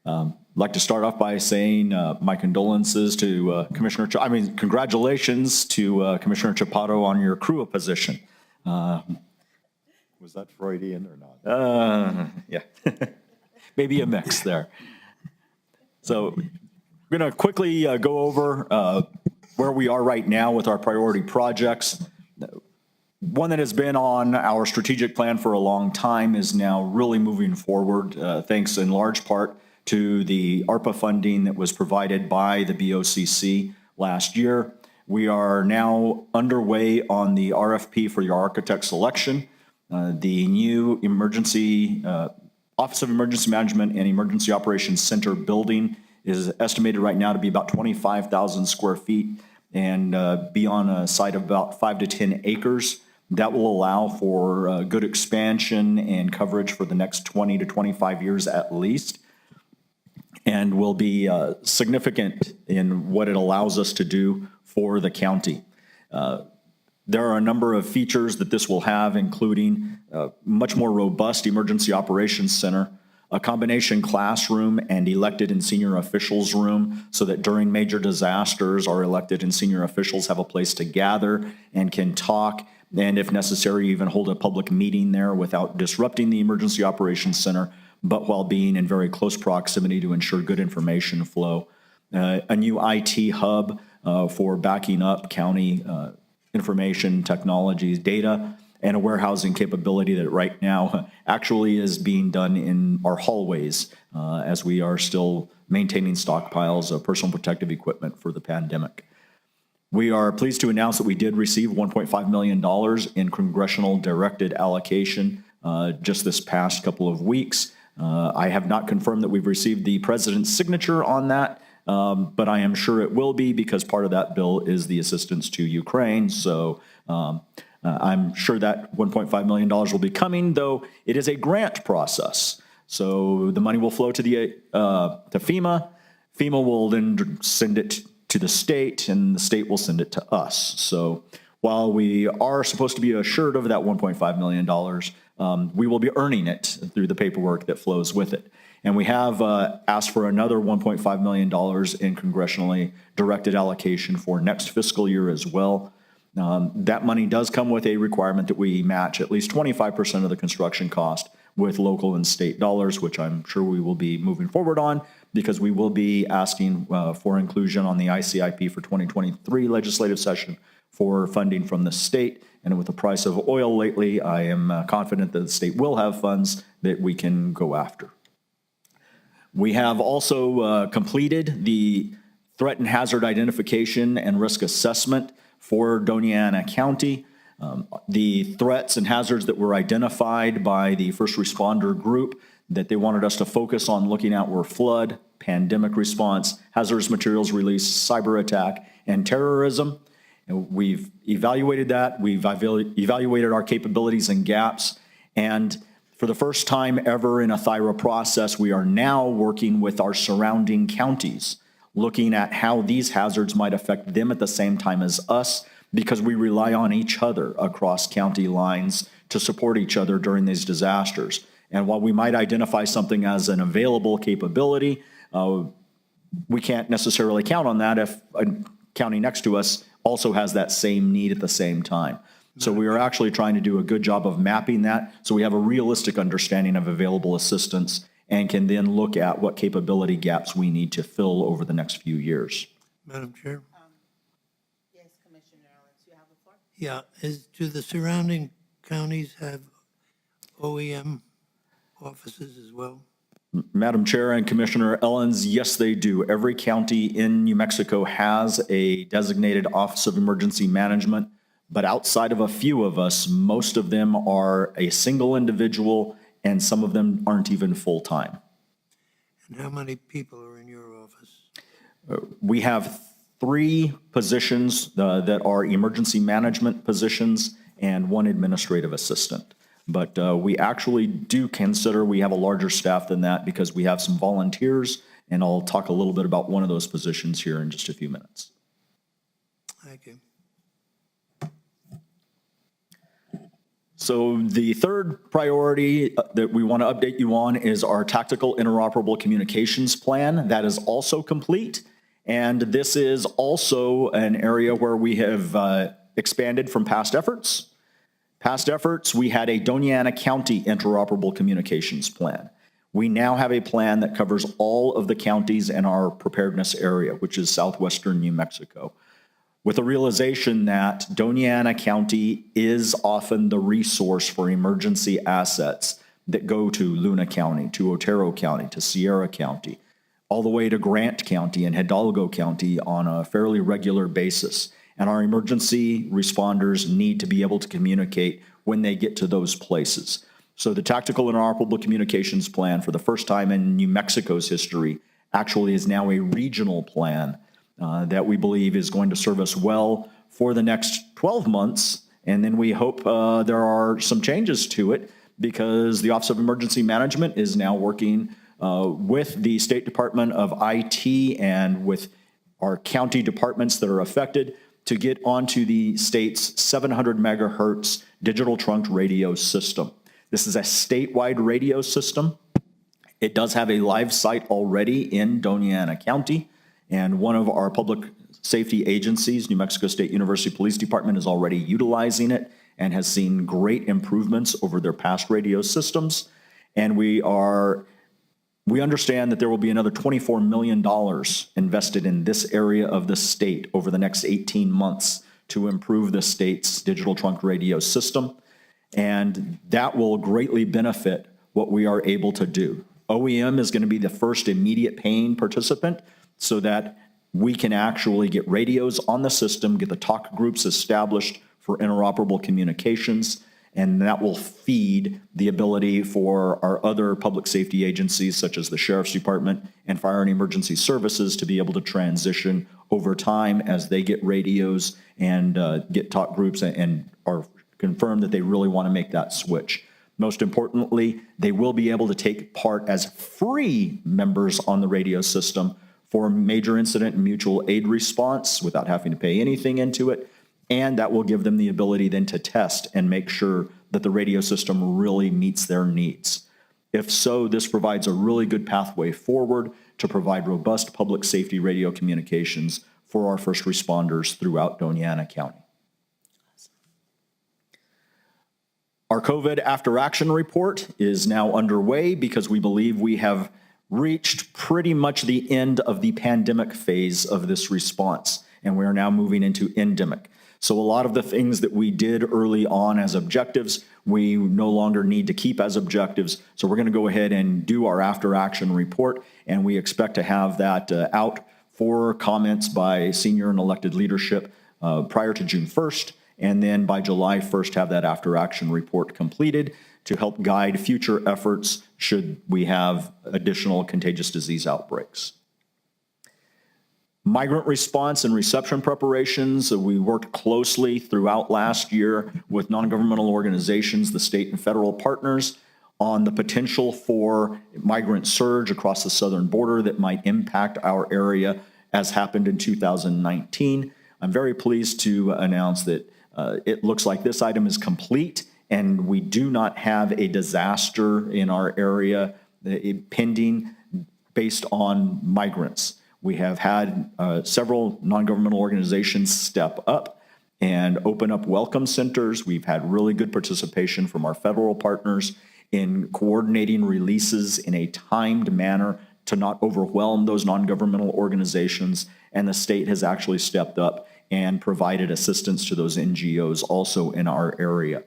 I'd like to start off by saying my condolences to congratulations to Commissioner Chaparro on your crew position. Was that Freudian or not? Yeah, maybe a mix there. So we're going to quickly go over where we are right now with our priority projects. One that has been on our strategic plan for a long time is now really moving forward, thanks in large part to the ARPA funding that was provided by the BOCC last year. We are now underway on the RFP for your architect selection. The new Office of Emergency Management and Emergency Operations Center building is estimated right now to be about 25,000 square feet and be on a site of about 5 to 10 acres. That will allow for good expansion and coverage for the next 20 to 25 years at least, and will be significant in what it allows us to do for the county. There are a number of features that this will have, including a much more robust emergency operations center, a combination classroom and elected and senior officials room, so that during major disasters, our elected and senior officials have a place to gather and can talk, and if necessary, even hold a public meeting there without disrupting the emergency operations center, but while being in very close proximity to ensure good information flow. A new IT hub for backing up county information technologies, data, and a warehousing capability that right now actually is being done in our hallways as we are still maintaining stockpiles of personal protective equipment for the pandemic. We are pleased to announce that we did receive $1.5 million in congressional directed allocation just this past couple of weeks. I have not confirmed that we've received the president's signature on that, but I am sure it will be, because part of that bill is the assistance to Ukraine. So I'm sure that $1.5 million will be coming, though it is a grant process. So the money will flow to to FEMA. FEMA will then send it to the state, and the state will send it to us. So while we are supposed to be assured of that $1.5 million, we will be earning it through the paperwork that flows with it. And we have asked for another $1.5 million in congressionally directed allocation for next fiscal year as well. That money does come with a requirement that we match at least 25% of the construction cost with local and state dollars, which I'm sure we will be moving forward on, because we will be asking for inclusion on the ICIP for 2023 legislative session for funding from the state. And with the price of oil lately, I am confident that the state will have funds that we can go after. We have also completed the threat and hazard identification and risk assessment for Doña Ana County. The threats and hazards that were identified by the first responder group that they wanted us to focus on looking at were flood, pandemic response, hazardous materials release, cyber attack, and terrorism. And we've evaluated that. We've evaluated our capabilities and gaps. And for the first time ever in a THIRA process, we are now working with our surrounding counties, looking at how these hazards might affect them at the same time as us, because we rely on each other across county lines to support each other during these disasters. And while we might identify something as an available capability, we can't necessarily count on that if a county next to us also has that same need at the same time. So we are actually trying to do a good job of mapping that so we have a realistic understanding of available assistance and can then look at what capability gaps we need to fill over the next few years. Madam Chair? Yes, Commissioner Owens, you have the floor. Yeah, do the surrounding counties have OEM offices as well? Madam Chair and Commissioner Ellens, yes, they do. Every county in New Mexico has a designated Office of Emergency Management, but outside of a few of us, most of them are a single individual, and some of them aren't even full-time. And how many people are in your office? We have 3 positions that are emergency management positions and 1 administrative assistant. But we actually do consider we have a larger staff than that because we have some volunteers, and I'll talk a little bit about one of those positions here in just a few minutes. Thank you. So the third priority that we want to update you on is our tactical interoperable communications plan. That is also complete. And this is also an area where we have expanded from past efforts. Past efforts, we had a Doña Ana County interoperable communications plan. We now have a plan that covers all of the counties in our preparedness area, which is southwestern New Mexico, with the realization that Doña Ana County is often the resource for emergency assets that go to Luna County, to Otero County, to Sierra County, all the way to Grant County and Hidalgo County on a fairly regular basis. And our emergency responders need to be able to communicate when they get to those places. So the Tactical Interoperable Communications Plan, for the first time in New Mexico's history, actually is now a regional plan that we believe is going to serve us well for the next 12 months. And then we hope there are some changes to it because the Office of Emergency Management is now working with the State Department of IT and with our county departments that are affected to get onto the state's 700 megahertz digital trunked radio system. This is a statewide radio system. It does have a live site already in Doña Ana County, and one of our public safety agencies, New Mexico State University Police Department, is already utilizing it and has seen great improvements over their past radio systems. And we understand that there will be another $24 million invested in this area of the state over the next 18 months to improve the state's digital trunk radio system. And that will greatly benefit what we are able to do. OEM is going to be the first immediate paying participant so that we can actually get radios on the system, get the talk groups established for interoperable communications, and that will feed the ability for our other public safety agencies, such as the Sheriff's Department and Fire and Emergency Services, to be able to transition over time as they get radios and get talk groups and are confirm that they really want to make that switch. Most importantly, they will be able to take part as free members on the radio system for major incident and mutual aid response without having to pay anything into it. And that will give them the ability then to test and make sure that the radio system really meets their needs. If so, this provides a really good pathway forward to provide robust public safety radio communications for our first responders throughout Doña Ana County. Our COVID after action report is now underway because we believe we have reached pretty much the end of the pandemic phase of this response, and we are now moving into endemic. So a lot of the things that we did early on as objectives, we no longer need to keep as objectives. So we're going to go ahead and do our after action report, and we expect to have that out for comments by senior and elected leadership prior to June 1st, and then by July 1st have that after action report completed to help guide future efforts should we have additional contagious disease outbreaks. Migrant response and reception preparations, we worked closely throughout last year with non-governmental organizations, the state and federal partners, on the potential for migrant surge across the southern border that might impact our area, as happened in 2019. I'm very pleased to announce that it looks like this item is complete, and we do not have a disaster in our area pending based on migrants. We have had several non-governmental organizations step up and open up welcome centers. We've had really good participation from our federal partners in coordinating releases in a timed manner to not overwhelm those non-governmental organizations. And the state has actually stepped up and provided assistance to those NGOs also in our area.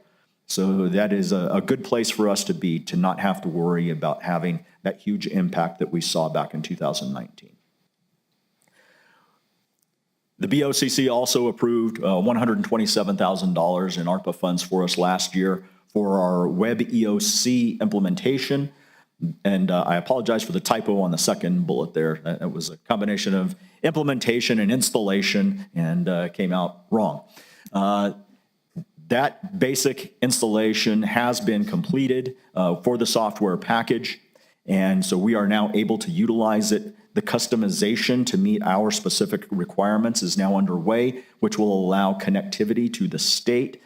So that is a good place for us to be, to not have to worry about having that huge impact that we saw back in 2019. The BOCC also approved $127,000 in ARPA funds for us last year for our web EOC implementation. And I apologize for the typo on the second bullet there. It was a combination of implementation and installation and came out wrong. That basic installation has been completed for the software package. And so we are now able to utilize it. The customization to meet our specific requirements is now underway, which will allow connectivity to the state,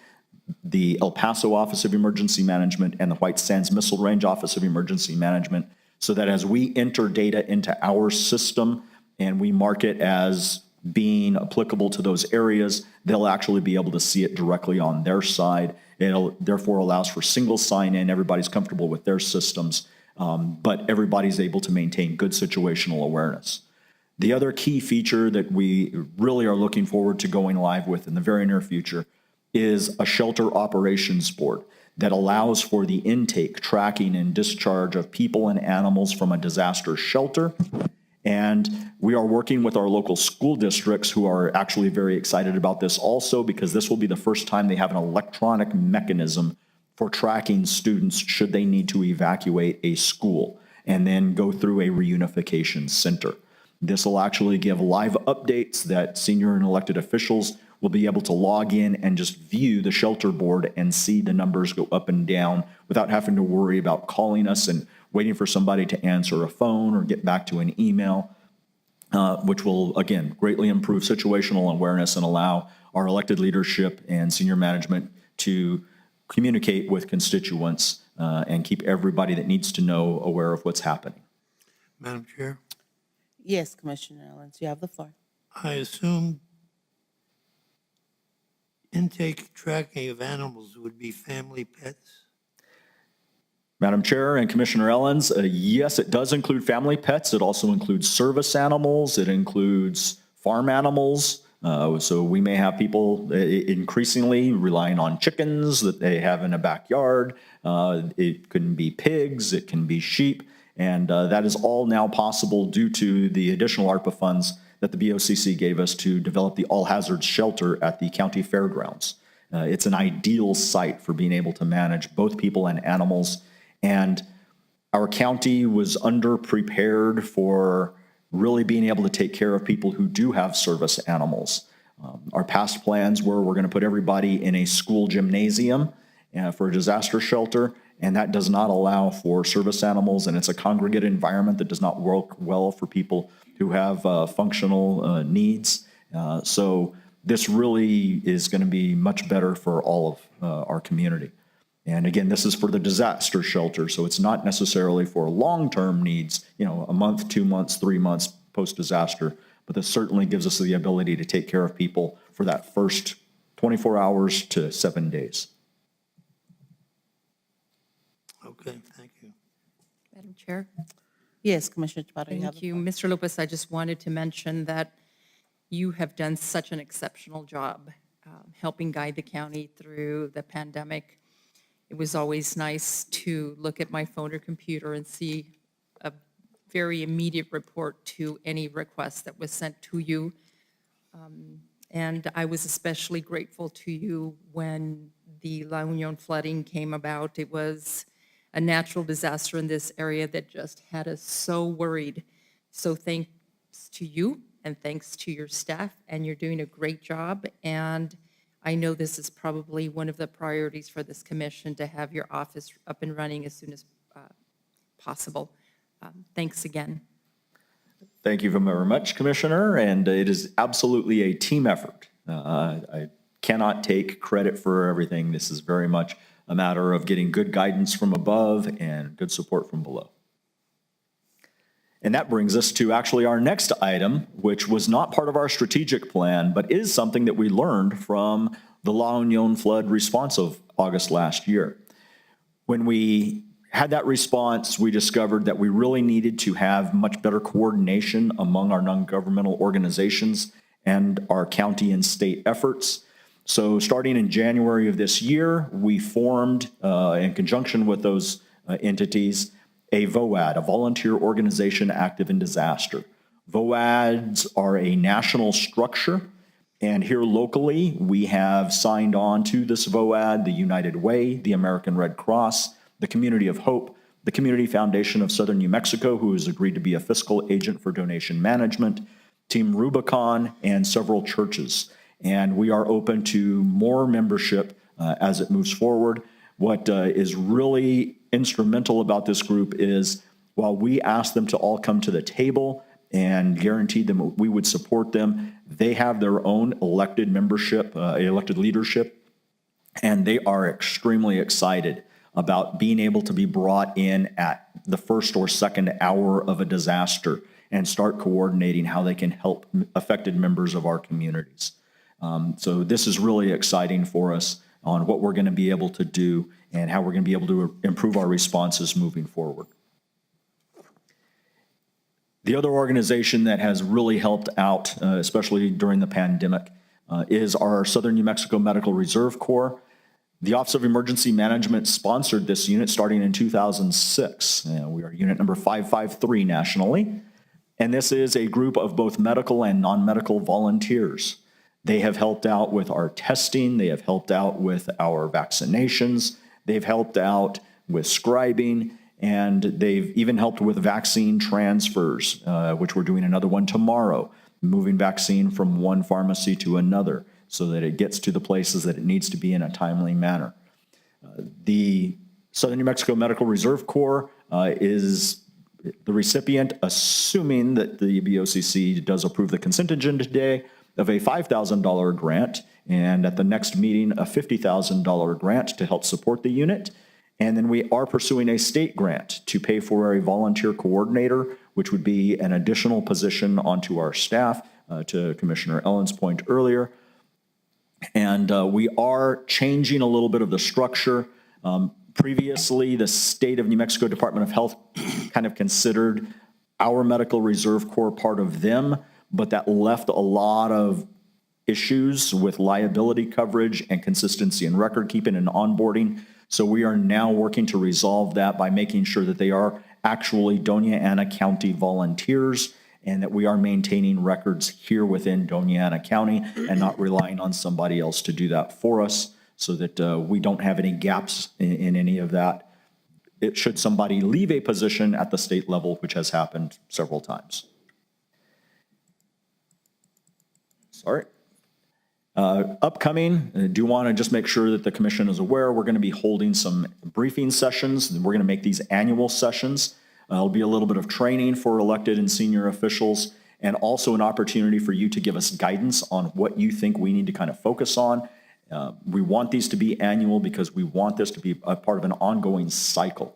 the El Paso Office of Emergency Management, and the White Sands Missile Range Office of Emergency Management, so that as we enter data into our system and we mark it as being applicable to those areas, they'll actually be able to see it directly on their side. It therefore allows for single sign-in. Everybody's comfortable with their systems. But everybody's able to maintain good situational awareness. The other key feature that we really are looking forward to going live with in the very near future is a shelter operations board that allows for the intake, tracking, and discharge of people and animals from a disaster shelter. And we are working with our local school districts who are actually very excited about this also, because this will be the first time they have an electronic mechanism for tracking students should they need to evacuate a school and then go through a reunification center. This will actually give live updates that senior and elected officials will be able to log in and just view the shelter board and see the numbers go up and down without having to worry about calling us and waiting for somebody to answer a phone or get back to an email, which will, again, greatly improve situational awareness and allow our elected leadership and senior management to communicate with constituents and keep everybody that needs to know aware of what's happening. Madam Chair, Yes, Commissioner Ellens, you have the floor. I assume intake tracking of animals would be family pets. Madam Chair and Commissioner Ellens, yes, it does include family pets. It also includes service animals. It includes farm animals. So we may have people increasingly relying on chickens that they have in a backyard. It can be pigs, it can be sheep, and that is all now possible due to the additional ARPA funds that the BOCC gave us to develop the all-hazards shelter at the county fairgrounds. It's an ideal site for being able to manage both people and animals, and our county was underprepared for really being able to take care of people who do have service animals. Our past plans were we're going to put everybody in a school gymnasium for a disaster shelter, and that does not allow for service animals, and it's a congregate environment that does not work well for people who have functional needs. So this really is going to be much better for all of our community. And again, this is for the disaster shelter, so it's not necessarily for long-term needs, a month, 2 months, 3 months post-disaster, but this certainly gives us the ability to take care of people for that first 24 hours to 7 days. Okay, thank you. Madam Chair? Yes, Commissioner Chaparro, you have Thank you. Mr. Lopez, I just wanted to mention that you have done such an exceptional job helping guide the county through the pandemic. It was always nice to look at my phone or computer and see a very immediate report to any request that was sent to you. And I was especially grateful to you when the La Union flooding came about. It was a natural disaster in this area that just had us so worried. So thanks to you and thanks to your staff, and you're doing a great job. And I know this is probably one of the priorities for this commission to have your office up and running as soon as possible. Thanks again. Thank you very much, Commissioner, and it is absolutely a team effort. I cannot take credit for everything. This is very much a matter of getting good guidance from above and good support from below. And that brings us to actually our next item, which was not part of our strategic plan, but is something that we learned from the La Union flood response of August last year. When we had that response, we discovered that we really needed to have much better coordination among our non-governmental organizations and our county and state efforts. So starting in January of this year, we formed, in conjunction with those entities, a VOAD, a volunteer organization active in disaster. VOADs are a national structure, and here locally, we have signed on to this VOAD, the United Way, the American Red Cross, the Community of Hope, the Community Foundation of Southern New Mexico, who has agreed to be a fiscal agent for donation management, Team Rubicon, and several churches. And we are open to more membership as it moves forward. What is really instrumental about this group is while we asked them to all come to the table and guaranteed them we would support them, they have their own elected membership, elected leadership, and they are extremely excited about being able to be brought in at the first or second hour of a disaster and start coordinating how they can help affected members of our communities. So this is really exciting for us on what we're going to be able to do and how we're going to be able to improve our responses moving forward. The other organization that has really helped out, especially during the pandemic, is our Southern New Mexico Medical Reserve Corps. The Office of Emergency Management sponsored this unit starting in 2006. We are unit number 553 nationally, and this is a group of both medical and non-medical volunteers. They have helped out with our testing, they have helped out with our vaccinations, they've helped out with scribing, and they've even helped with vaccine transfers, which we're doing another one tomorrow, moving vaccine from one pharmacy to another so that it gets to the places that it needs to be in a timely manner. The Southern New Mexico Medical Reserve Corps is the recipient, assuming that the BOCC does approve the consent agenda today, of a $5,000 grant, and at the next meeting, a $50,000 grant to help support the unit. And then we are pursuing a state grant to pay for a volunteer coordinator, which would be an additional position onto our staff, to Commissioner Ellen's point earlier. And we are changing a little bit of the structure. Previously, the state of New Mexico Department of Health kind of considered our Medical Reserve Corps part of them, but that left a lot of issues with liability coverage and consistency in record keeping and onboarding. So we are now working to resolve that by making sure that they are actually Doña Ana County volunteers and that we are maintaining records here within Doña Ana County and not relying on somebody else to do that for us so that we don't have any gaps in any of that. Should somebody leave a position at the state level, which has happened several times. Sorry. Upcoming, I do want to just make sure that the commission is aware, we're going to be holding some briefing sessions, and we're going to make these annual sessions. It'll be a little bit of training for elected and senior officials, and also an opportunity for you to give us guidance on what you think we need to kind of focus on. We want these to be annual because we want this to be a part of an ongoing cycle.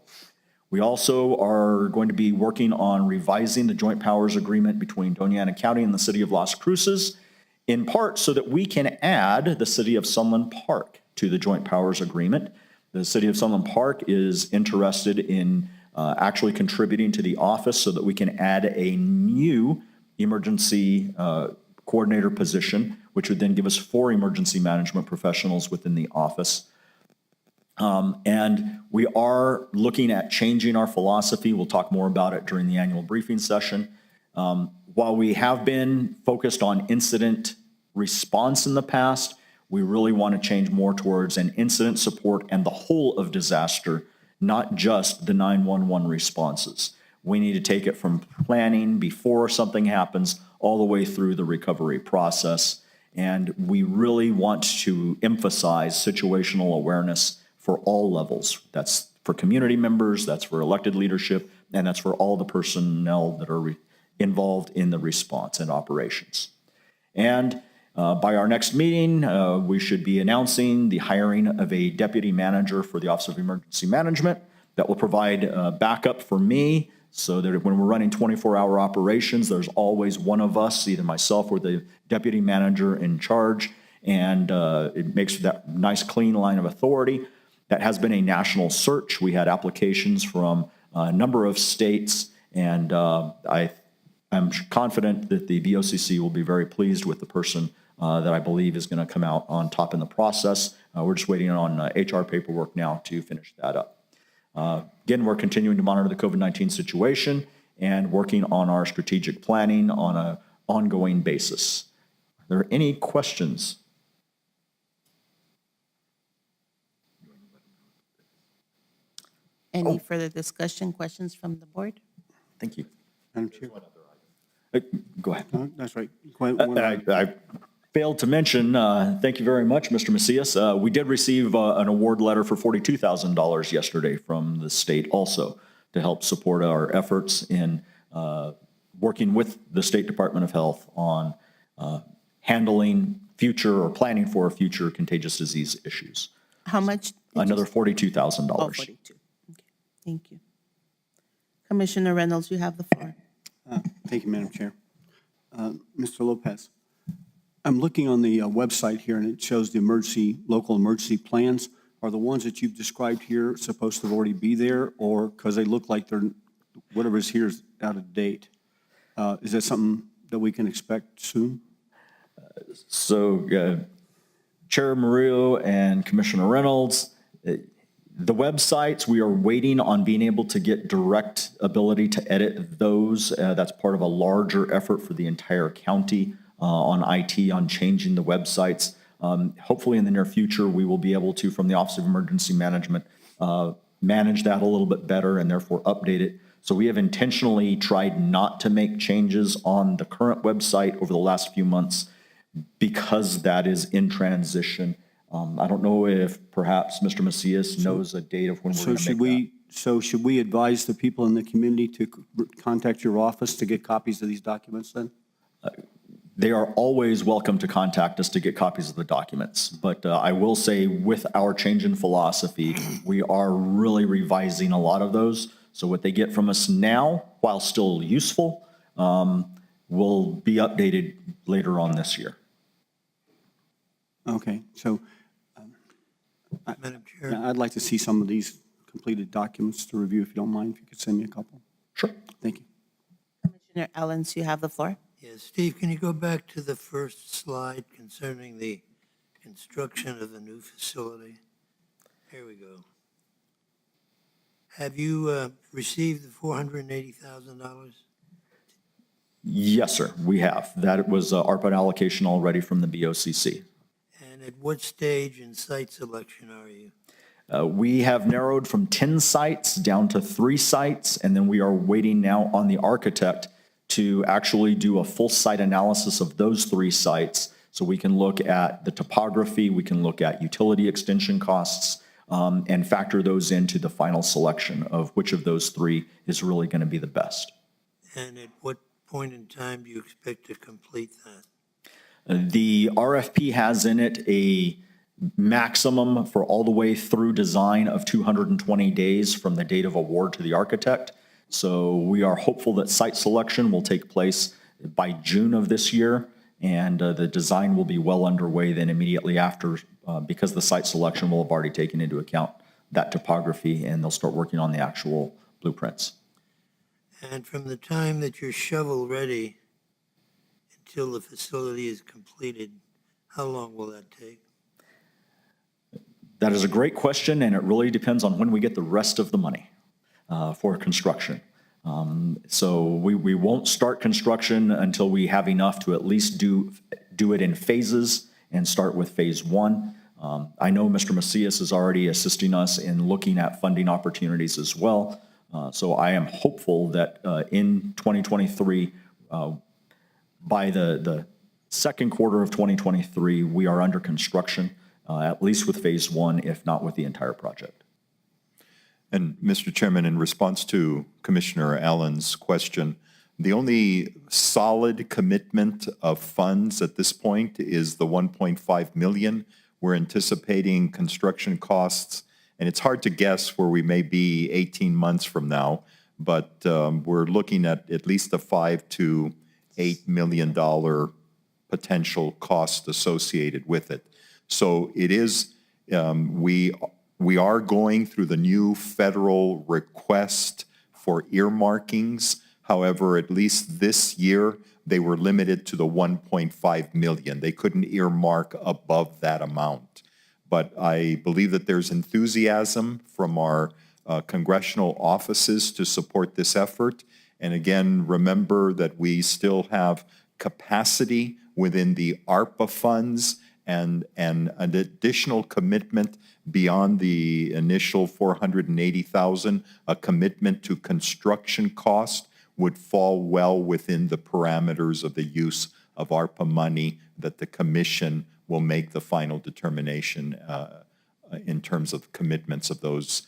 We also are going to be working on revising the joint powers agreement between Doña Ana County and the city of Las Cruces, in part so that we can add the city of Sunland Park to the joint powers agreement. The city of Sunland Park is interested in actually contributing to the office so that we can add a new emergency coordinator position, which would then give us 4 emergency management professionals within the office. And we are looking at changing our philosophy. We'll talk more about it during the annual briefing session. While we have been focused on incident response in the past, we really want to change more towards an incident support and the whole of disaster, not just the 911 responses. We need to take it from planning before something happens all the way through the recovery process. And we really want to emphasize situational awareness for all levels. That's for community members, that's for elected leadership, and that's for all the personnel that are involved in the response and operations. And by our next meeting, we should be announcing the hiring of a deputy manager for the Office of Emergency Management that will provide backup for me so that when we're running 24-hour operations, there's always one of us, either myself or the deputy manager in charge, and it makes that nice clean line of authority. That has been a national search. We had applications from a number of states, and I'm confident that the VOCC will be very pleased with the person that I believe is going to come out on top in the process. We're just waiting on HR paperwork now to finish that up. Again, we're continuing to monitor the COVID-19 situation and working on our strategic planning on an ongoing basis. Are there any questions? Any further discussion, questions from the board? Thank you. Madam Chair? Go ahead. No, that's right. One I failed to mention, thank you very much, Mr. Macias. We did receive an award letter for $42,000 yesterday from the state also to help support our efforts in working with the State Department of Health on handling future or planning for future contagious disease issues. How much? Another $42,000. Oh, 42. Okay, thank you. Commissioner Reynolds, you have the floor. Thank you, Madam Chair. Mr. Lopez, I'm looking on the website here, and it shows the local emergency plans. Are the ones that you've described here supposed to already be there, or because they look like whatever's here is out of date? Is that something that we can expect soon? So, Chair Murillo and Commissioner Reynolds, the websites, we are waiting on being able to get direct ability to edit those. That's part of a larger effort for the entire county on IT, on changing the websites. Hopefully in the near future, we will be able to, from the Office of Emergency Management, manage that a little bit better and therefore update it. So we have intentionally tried not to make changes on the current website over the last few months because that is in transition. I don't know if perhaps Mr. Macias knows a date of when we're going to make that. So should we advise the people in the community to contact your office to get copies of these documents then? They are always welcome to contact us to get copies of the documents. But I will say with our change in philosophy, we are really revising a lot of those. So what they get from us now, while still useful, will be updated later on this year. Okay, so Madam Chair. I'd like to see some of these completed documents to review, if you don't mind, if you could send me a couple. Sure. Thank you. Commissioner Ellens, you have the floor. Yes, Steve, can you go back to the first slide concerning the construction of the new facility? Here we go. Have you received the $480,000? Yes, sir, we have. That was ARPA allocation already from the BOCC. And at what stage in site selection are you? We have narrowed from 10 sites down to 3 sites, and then we are waiting now on the architect to actually do a full site analysis of those 3 sites So we can look at the topography, we can look at utility extension costs, and factor those into the final selection of which of those three is really going to be the best. And at what point in time do you expect to complete that? The RFP has in it a maximum for all the way through design of 220 days from the date of award to the architect. So we are hopeful that site selection will take place by June of this year, and the design will be well underway then immediately after, because the site selection will have already taken into account that topography, and they'll start working on the actual blueprints. And from the time that you're shovel ready until the facility is completed, how long will that take? That is a great question, and it really depends on when we get the rest of the money for construction. So we won't start construction until we have enough to at least do it in phases and start with phase one. I know Mr. Macias is already assisting us in looking at funding opportunities as well. So I am hopeful that in 2023, by the second quarter of 2023, we are under construction, at least with phase one, if not with the entire project. And Mr. Chairman, in response to Commissioner Allen's question, the only solid commitment of funds at this point is the $1.5 million. We're anticipating construction costs, and it's hard to guess where we may be 18 months from now, but we're looking at least a $5 to $8 million potential cost associated with it. So it is, we are going through the new federal request for earmarkings. However, at least this year, they were limited to the 1.5 million. They couldn't earmark above that amount. But I believe that there's enthusiasm from our congressional offices to support this effort. And again, remember that we still have capacity within the ARPA funds and an additional commitment beyond the initial $480,000, a commitment to construction cost would fall well within the parameters of the use of ARPA money that the commission will make the final determination in terms of commitments of those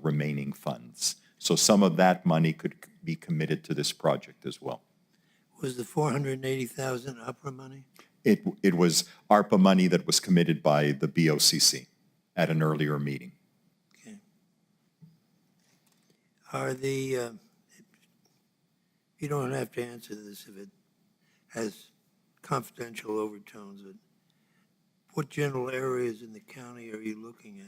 remaining funds. So some of that money could be committed to this project as well. Was the $480,000 ARPA money? It was ARPA money that was committed by the BOCC at an earlier meeting. Okay. Are the, you don't have to answer this if it has confidential overtones, but what general areas in the county are you looking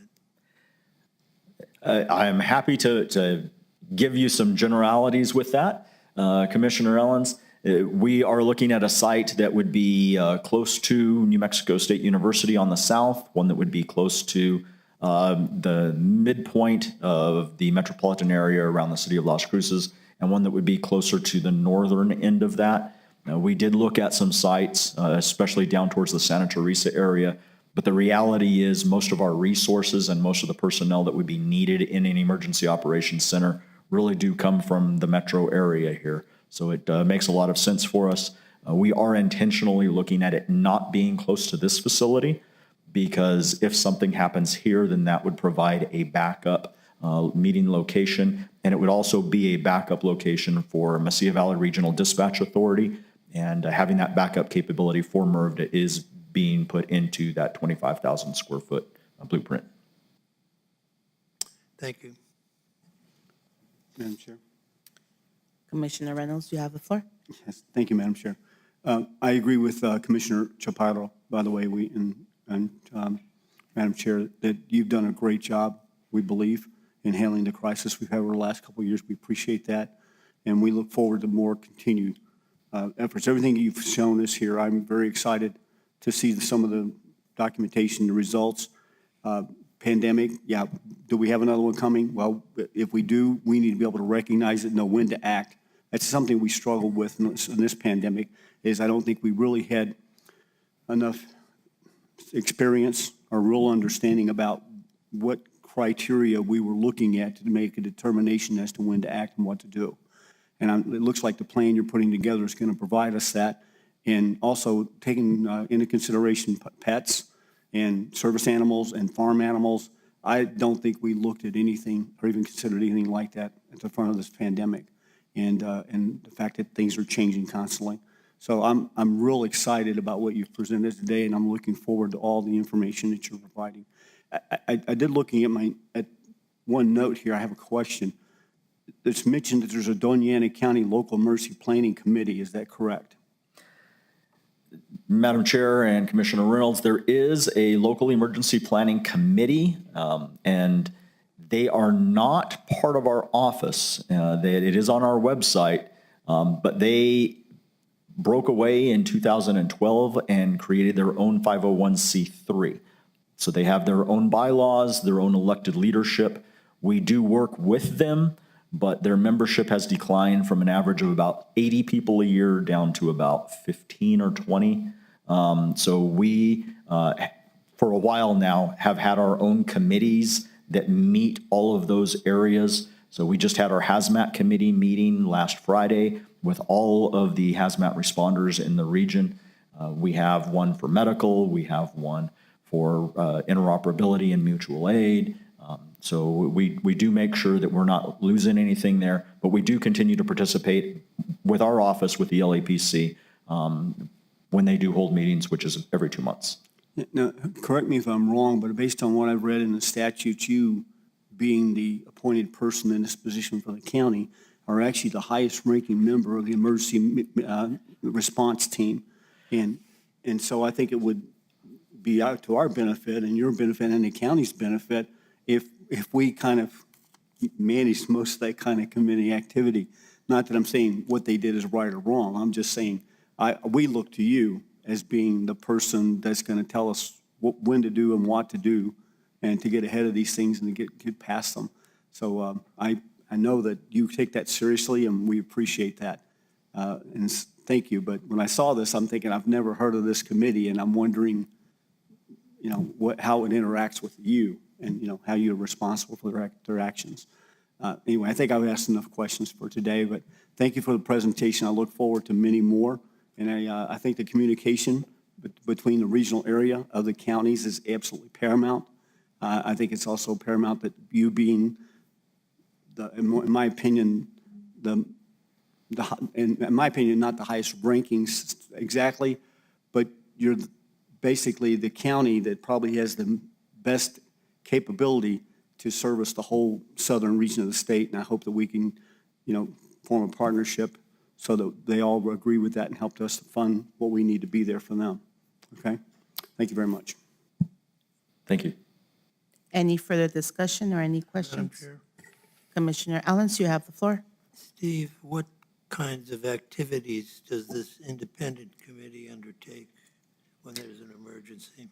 at? I am happy to give you some generalities with that, Commissioner Ellens. We are looking at a site that would be close to New Mexico State University on the south, one that would be close to the midpoint of the metropolitan area around the city of Las Cruces, and one that would be closer to the northern end of that. We did look at some sites, especially down towards the Santa Teresa area, but the reality is most of our resources and most of the personnel that would be needed in an emergency operations center really do come from the metro area here. So it makes a lot of sense for us. We are intentionally looking at it not being close to this facility, because if something happens here, then that would provide a backup meeting location, and it would also be a backup location for Mesilla Valley Regional Dispatch Authority, and having that backup capability for MIRVDA is being put into that 25,000 square foot blueprint. Thank you. Madam Chair. Commissioner Reynolds, you have the floor. Yes, thank you, Madam Chair. I agree with Commissioner Chaparro, by the way, Madam Chair, that you've done a great job, we believe, in handling the crisis we've had over the last couple of years. We appreciate that, and we look forward to more continued efforts. Everything you've shown us here, I'm very excited to see some of the documentation, the results. Pandemic, yeah, do we have another one coming? Well, if we do, we need to be able to recognize it, know when to act. That's something we struggled with in this pandemic, is I don't think we really had enough experience or real understanding about what criteria we were looking at to make a determination as to when to act and what to do. And it looks like the plan you're putting together is going to provide us that. and also taking into consideration pets and service animals and farm animals. I don't think we looked at anything or even considered anything like that at the front of this pandemic, and the fact that things are changing constantly. So I'm real excited about what you've presented today, and I'm looking forward to all the information that you're providing. I did looking at one note here. I have a question. It's mentioned that there's a Doña Ana County Local Emergency Planning Committee. Is that correct? Madam Chair and Commissioner Reynolds, there is a local emergency planning committee, and they are not part of our office. It is on our website, but they broke away in 2012 and created their own 501c3. So they have their own bylaws, their own elected leadership. We do work with them, but their membership has declined from an average of about 80 people a year down to about 15 or 20. So we, for a while now, have had our own committees that meet all of those areas. So we just had our Hazmat Committee meeting last Friday with all of the hazmat responders in the region. We have one for medical, we have one for interoperability and mutual aid. So we do make sure that we're not losing anything there, but we do continue to participate with our office, with the LAPC, when they do hold meetings, which is every 2 months. Now, correct me if I'm wrong, but based on what I've read in the statutes, you being the appointed person in this position for the county are actually the highest ranking member of the emergency response team. And so I think it would be out to our benefit and your benefit and the county's benefit if we kind of managed most of that kind of committee activity. Not that I'm saying what they did is right or wrong. I'm just saying we look to you as being the person that's going to tell us when to do and what to do and to get ahead of these things and to get past them. So I know that you take that seriously, and we appreciate that. And thank you. But when I saw this, I'm thinking, I've never heard of this committee, and I'm wondering, how it interacts with you and, how you're responsible for their actions. Anyway, I think I've asked enough questions for today, but thank you for the presentation. I look forward to many more. And I think the communication between the regional area of the counties is absolutely paramount. I think it's also paramount that you being, in my opinion, not the highest rankings exactly, but you're basically the county that probably has the best capability to service the whole southern region of the state. And I hope that we can, form a partnership so that they all agree with that and help us to fund what we need to be there for them. Okay? Thank you very much. Thank you. Any further discussion or any questions? Commissioner Ellens, you have the floor. Steve, what kinds of activities does this independent committee undertake when there's an emergency?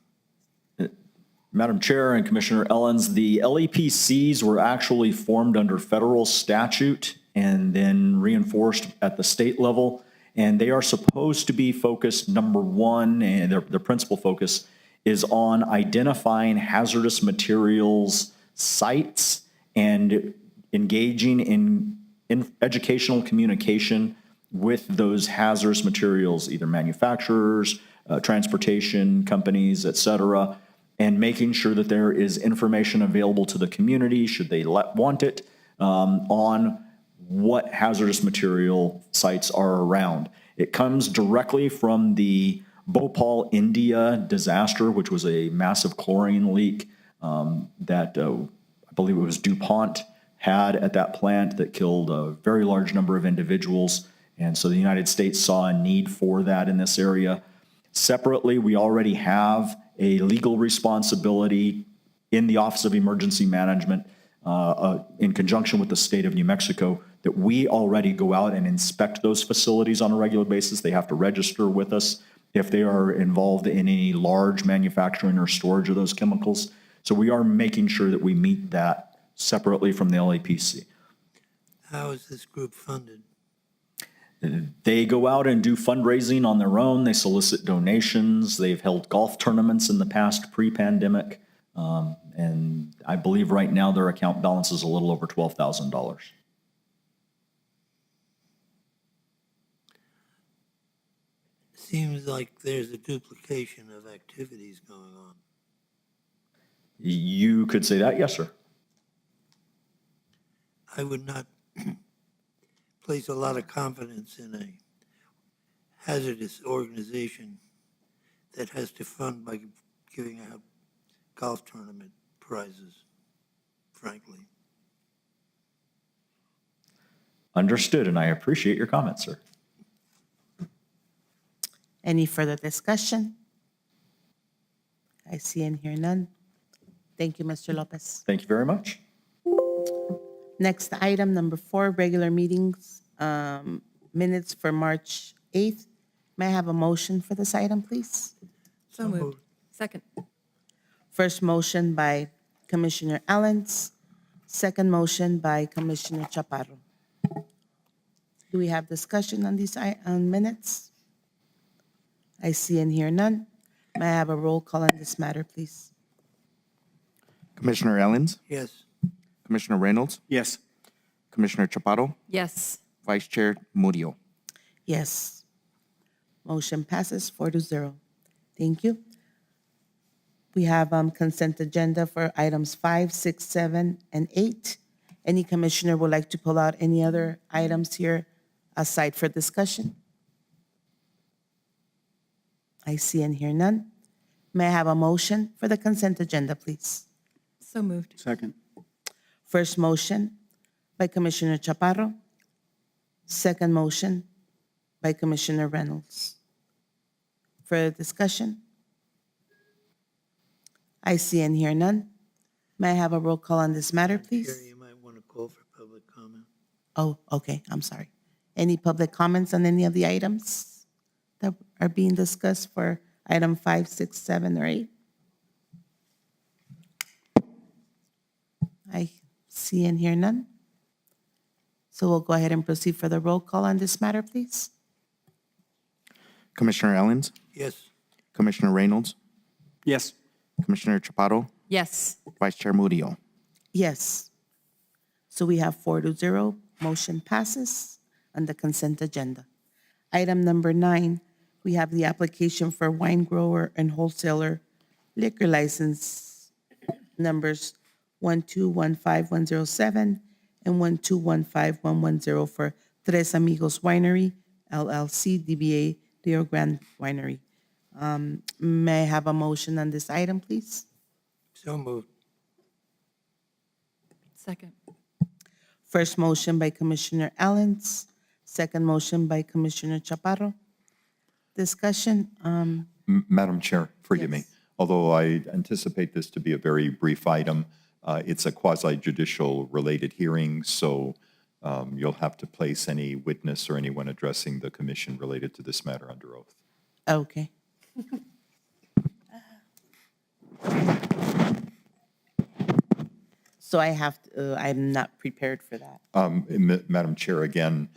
Madam Chair and Commissioner Ellens, the LAPCs were actually formed under federal statute and then reinforced at the state level. And they are supposed to be focused, number one, and their principal focus is on identifying hazardous materials sites and engaging in educational communication with those hazardous materials, either manufacturers, transportation companies, et cetera, and making sure that there is information available to the community, should they want it, on what hazardous material sites are around. It comes directly from the Bhopal, India disaster, which was a massive chlorine leak that I believe it was DuPont had at that plant that killed a very large number of individuals. And so the United States saw a need for that in this area. Separately, we already have a legal responsibility in the Office of Emergency Management in conjunction with the state of New Mexico that we already go out and inspect those facilities on a regular basis. They have to register with us if they are involved in any large manufacturing or storage of those chemicals. So we are making sure that we meet that separately from the LAPC. How is this group funded? They go out and do fundraising on their own. They solicit donations. They've held golf tournaments in the past pre-pandemic. And I believe right now their account balance is a little over $12,000. seems like there's a duplication of activities going on. You could say that, yes, sir. I would not place a lot of confidence in a hazardous organization that has to fund by giving out golf tournament prizes, frankly. Understood, and I appreciate your comment, sir. Any further discussion? I see and hear none. Thank you, Mr. Lopez. Thank you very much. Next item, number 4, regular meetings, minutes for March 8th. May I have a motion for this item, please? So moved. Second. First motion by Commissioner Allens, second motion by Commissioner Chaparro. Do we have discussion on these minutes? I see and hear none. May I have a roll call on this matter, please? Commissioner Ellens, Yes. Commissioner Reynolds, Yes. Commissioner Chaparro, Yes. Vice Chair Murillo. Yes. Motion passes 4-0. Thank you. We have consent agenda for items 5, 6, 7, and 8. Any commissioner would like to pull out any other items here aside for discussion? I see and hear none. May I have a motion for the consent agenda, please? So moved. Second. First motion by Commissioner Chaparro. Second motion by Commissioner Reynolds. Further discussion? I see and hear none. May I have a roll call on this matter, Chair, please? you might want to call for public comment. Oh, okay, I'm sorry. Any public comments on any of the items that are being discussed for item 5, 6, 7, or 8? I see and hear none. So we'll go ahead and proceed for the roll call on this matter, please. Commissioner Ellens, Yes. Commissioner Reynolds, Yes. Commissioner Chaparro, Yes. Vice Chair Murillo. Yes. So we have 4-0. Motion passes on the consent agenda. Item number 9, we have the application for wine grower and wholesaler liquor license numbers 1215107 and 1215110 for Tres Amigos Winery, LLC, DBA Rio Grande Winery. May I have a motion on this item, please? So moved. Second. First motion by Commissioner Allens, second motion by Commissioner Chaparro. Discussion, Madam Chair, forgive me. Yes. Although I anticipate this to be a very brief item, it's a quasi-judicial related hearing, so you'll have to place any witness or anyone addressing the commission related to this matter under oath. okay. So I have, I'm not prepared for that. Madam Chair, again,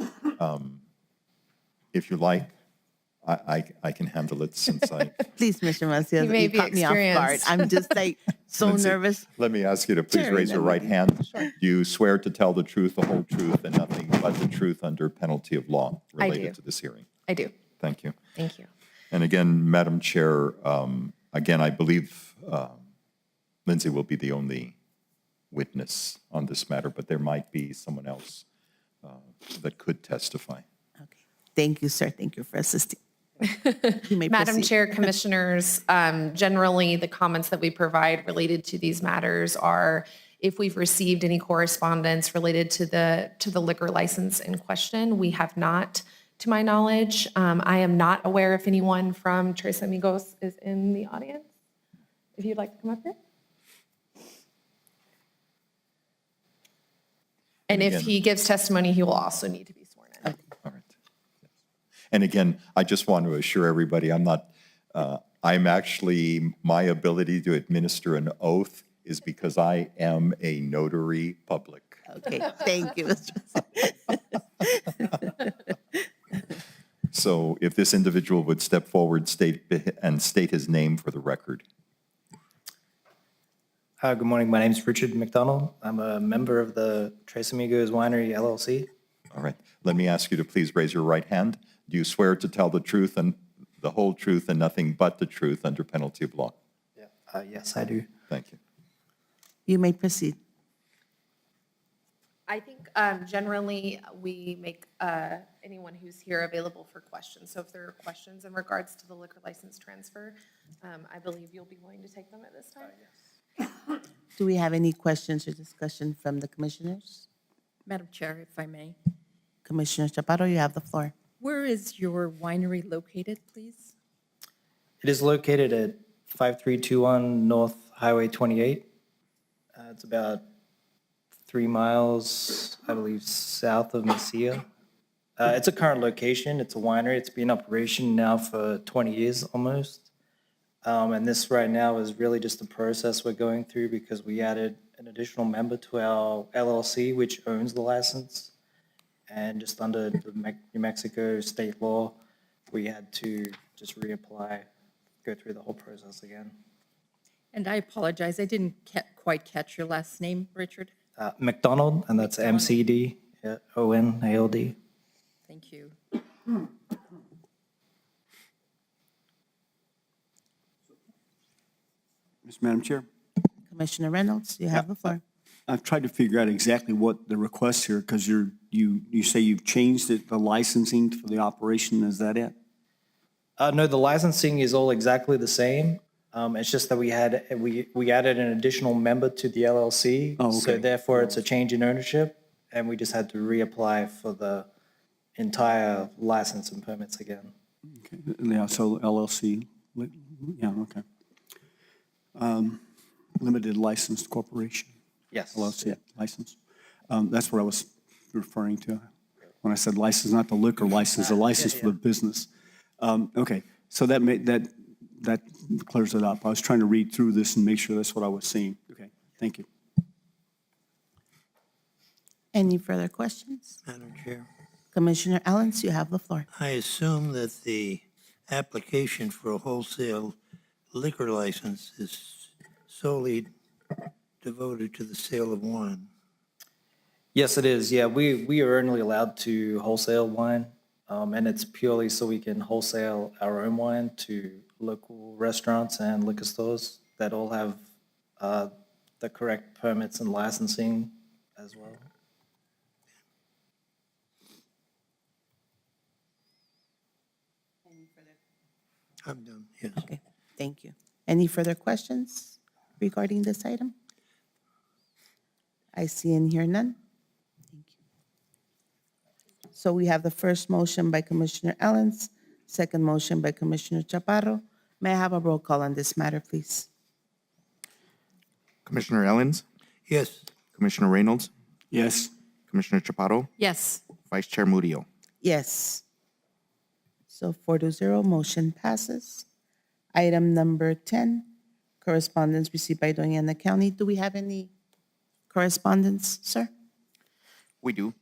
if you like, I can handle it since I. Please, Mr. Macias, You may you be caught me off guard. experienced. I'm just like so Lindsay, nervous. Let me ask you to please Sure, raise your then right we- hand. Do you swear to tell the truth, the whole truth, and nothing but the truth under penalty of law I do. related to this hearing? I do. Thank you. Thank you. And again, Madam Chair, again, I believe Lindsay will be the only witness on this matter, but there might be someone else that could testify. Okay. Thank you, sir. Thank you for assisting. You may Madam proceed. Chair, Commissioners, generally, the comments that we provide related to these matters are if we've received any correspondence related to the liquor license in question. We have not, to my knowledge. I am not aware if anyone from Tres Amigos is in the audience. If you'd like to come up here. And if again- he gives testimony, he will also need to be sworn in. All right. And again, I just want to assure everybody, I'm actually, my ability to administer an oath is because I am a notary public. Okay, thank you, Mr. So if this individual would step forward, state his name for the record. Good morning. My name is Richard McDonald. I'm a member of the Tres Amigos Winery LLC. All right. Let me ask you to please raise your right hand. Do you swear to tell the truth and the whole truth, and nothing but the truth under penalty of law? Yes, I do. Thank you. You may proceed. I think generally we make anyone who's here available for questions. So if there are questions in regards to the liquor license transfer, I believe you'll be willing to take them at this time. Do we have any questions or discussion from the commissioners? Madam Chair, if I may, Commissioner Chaparro, you have the floor. where is your winery located, please? It is located at 5321 North Highway 28. It's about 3 miles, I believe, south of Mesilla. It's a current location. It's a winery. It's been in operation now for 20 years almost. And this right now is really just the process we're going through because we added an additional member to our LLC, which owns the license. And just under the New Mexico state law, we had to just reapply, go through the whole process again. And I apologize, I didn't quite catch your last name, Richard. McDonald, and that's MCD, ONALD. Thank you. Madam Chair, Commissioner Reynolds, you have the floor. I've tried to figure out exactly what the request here, because you say you've changed it, the licensing for the operation, is that it? No, the licensing is all exactly the same. It's just that we added an additional member to the LLC. Oh, okay. So therefore, it's a change in ownership, and we just had to reapply for the entire license and permits again. Okay, yeah, so LLC, yeah, okay. Limited licensed corporation. Yes. LLC license. That's what I was referring to when I said license, not the liquor license, the license for the business. Okay, so that clears it up. I was trying to read through this and make sure that's what I was seeing. Okay, thank you. Any further questions? Madam Chair, Commissioner Ellens, you have the floor. I assume that the application for a wholesale liquor license is solely devoted to the sale of wine. Yes, it is. Yeah, we are only allowed to wholesale wine, and it's purely so we can wholesale our own wine to local restaurants and liquor stores that all have the correct permits and licensing as well. I'm done, yes. Okay, thank you. Any further questions regarding this item? I see and hear none. Thank you. So we have the first motion by Commissioner Ellens, second motion by Commissioner Chaparro. May I have a roll call on this matter, please? Commissioner Ellens, Yes, Commissioner Reynolds, Yes, Commissioner Chaparro, Yes. Vice Chair Murillo. Yes. So 4-0, motion passes. Item number 10, correspondence received by Doña Ana County. Do we have any correspondence, sir? We do.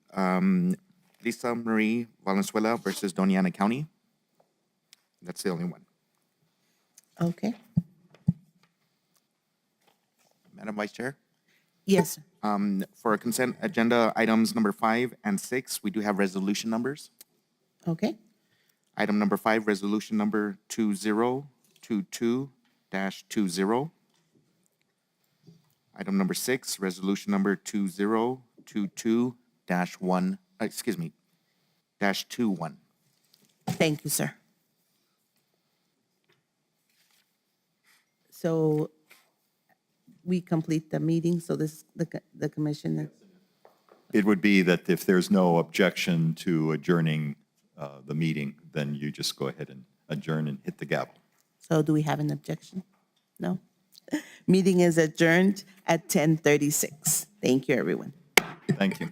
Lisa Marie Valenzuela versus Doña Ana County. That's the only one. Okay. Madam Vice Chair? Yes, sir. For consent agenda items number 5 and 6, we do have resolution numbers. Okay. Item number 5, resolution number 2022-20. Item number 6, resolution number 2022-1, -21. Thank you, sir. So we complete the meeting, so this, the commission, It would be that if there's no objection to adjourning the meeting, then you just go ahead and adjourn and hit the gavel. so do we have an objection? No? Meeting is adjourned at 10:36. Thank you, everyone. Thank you.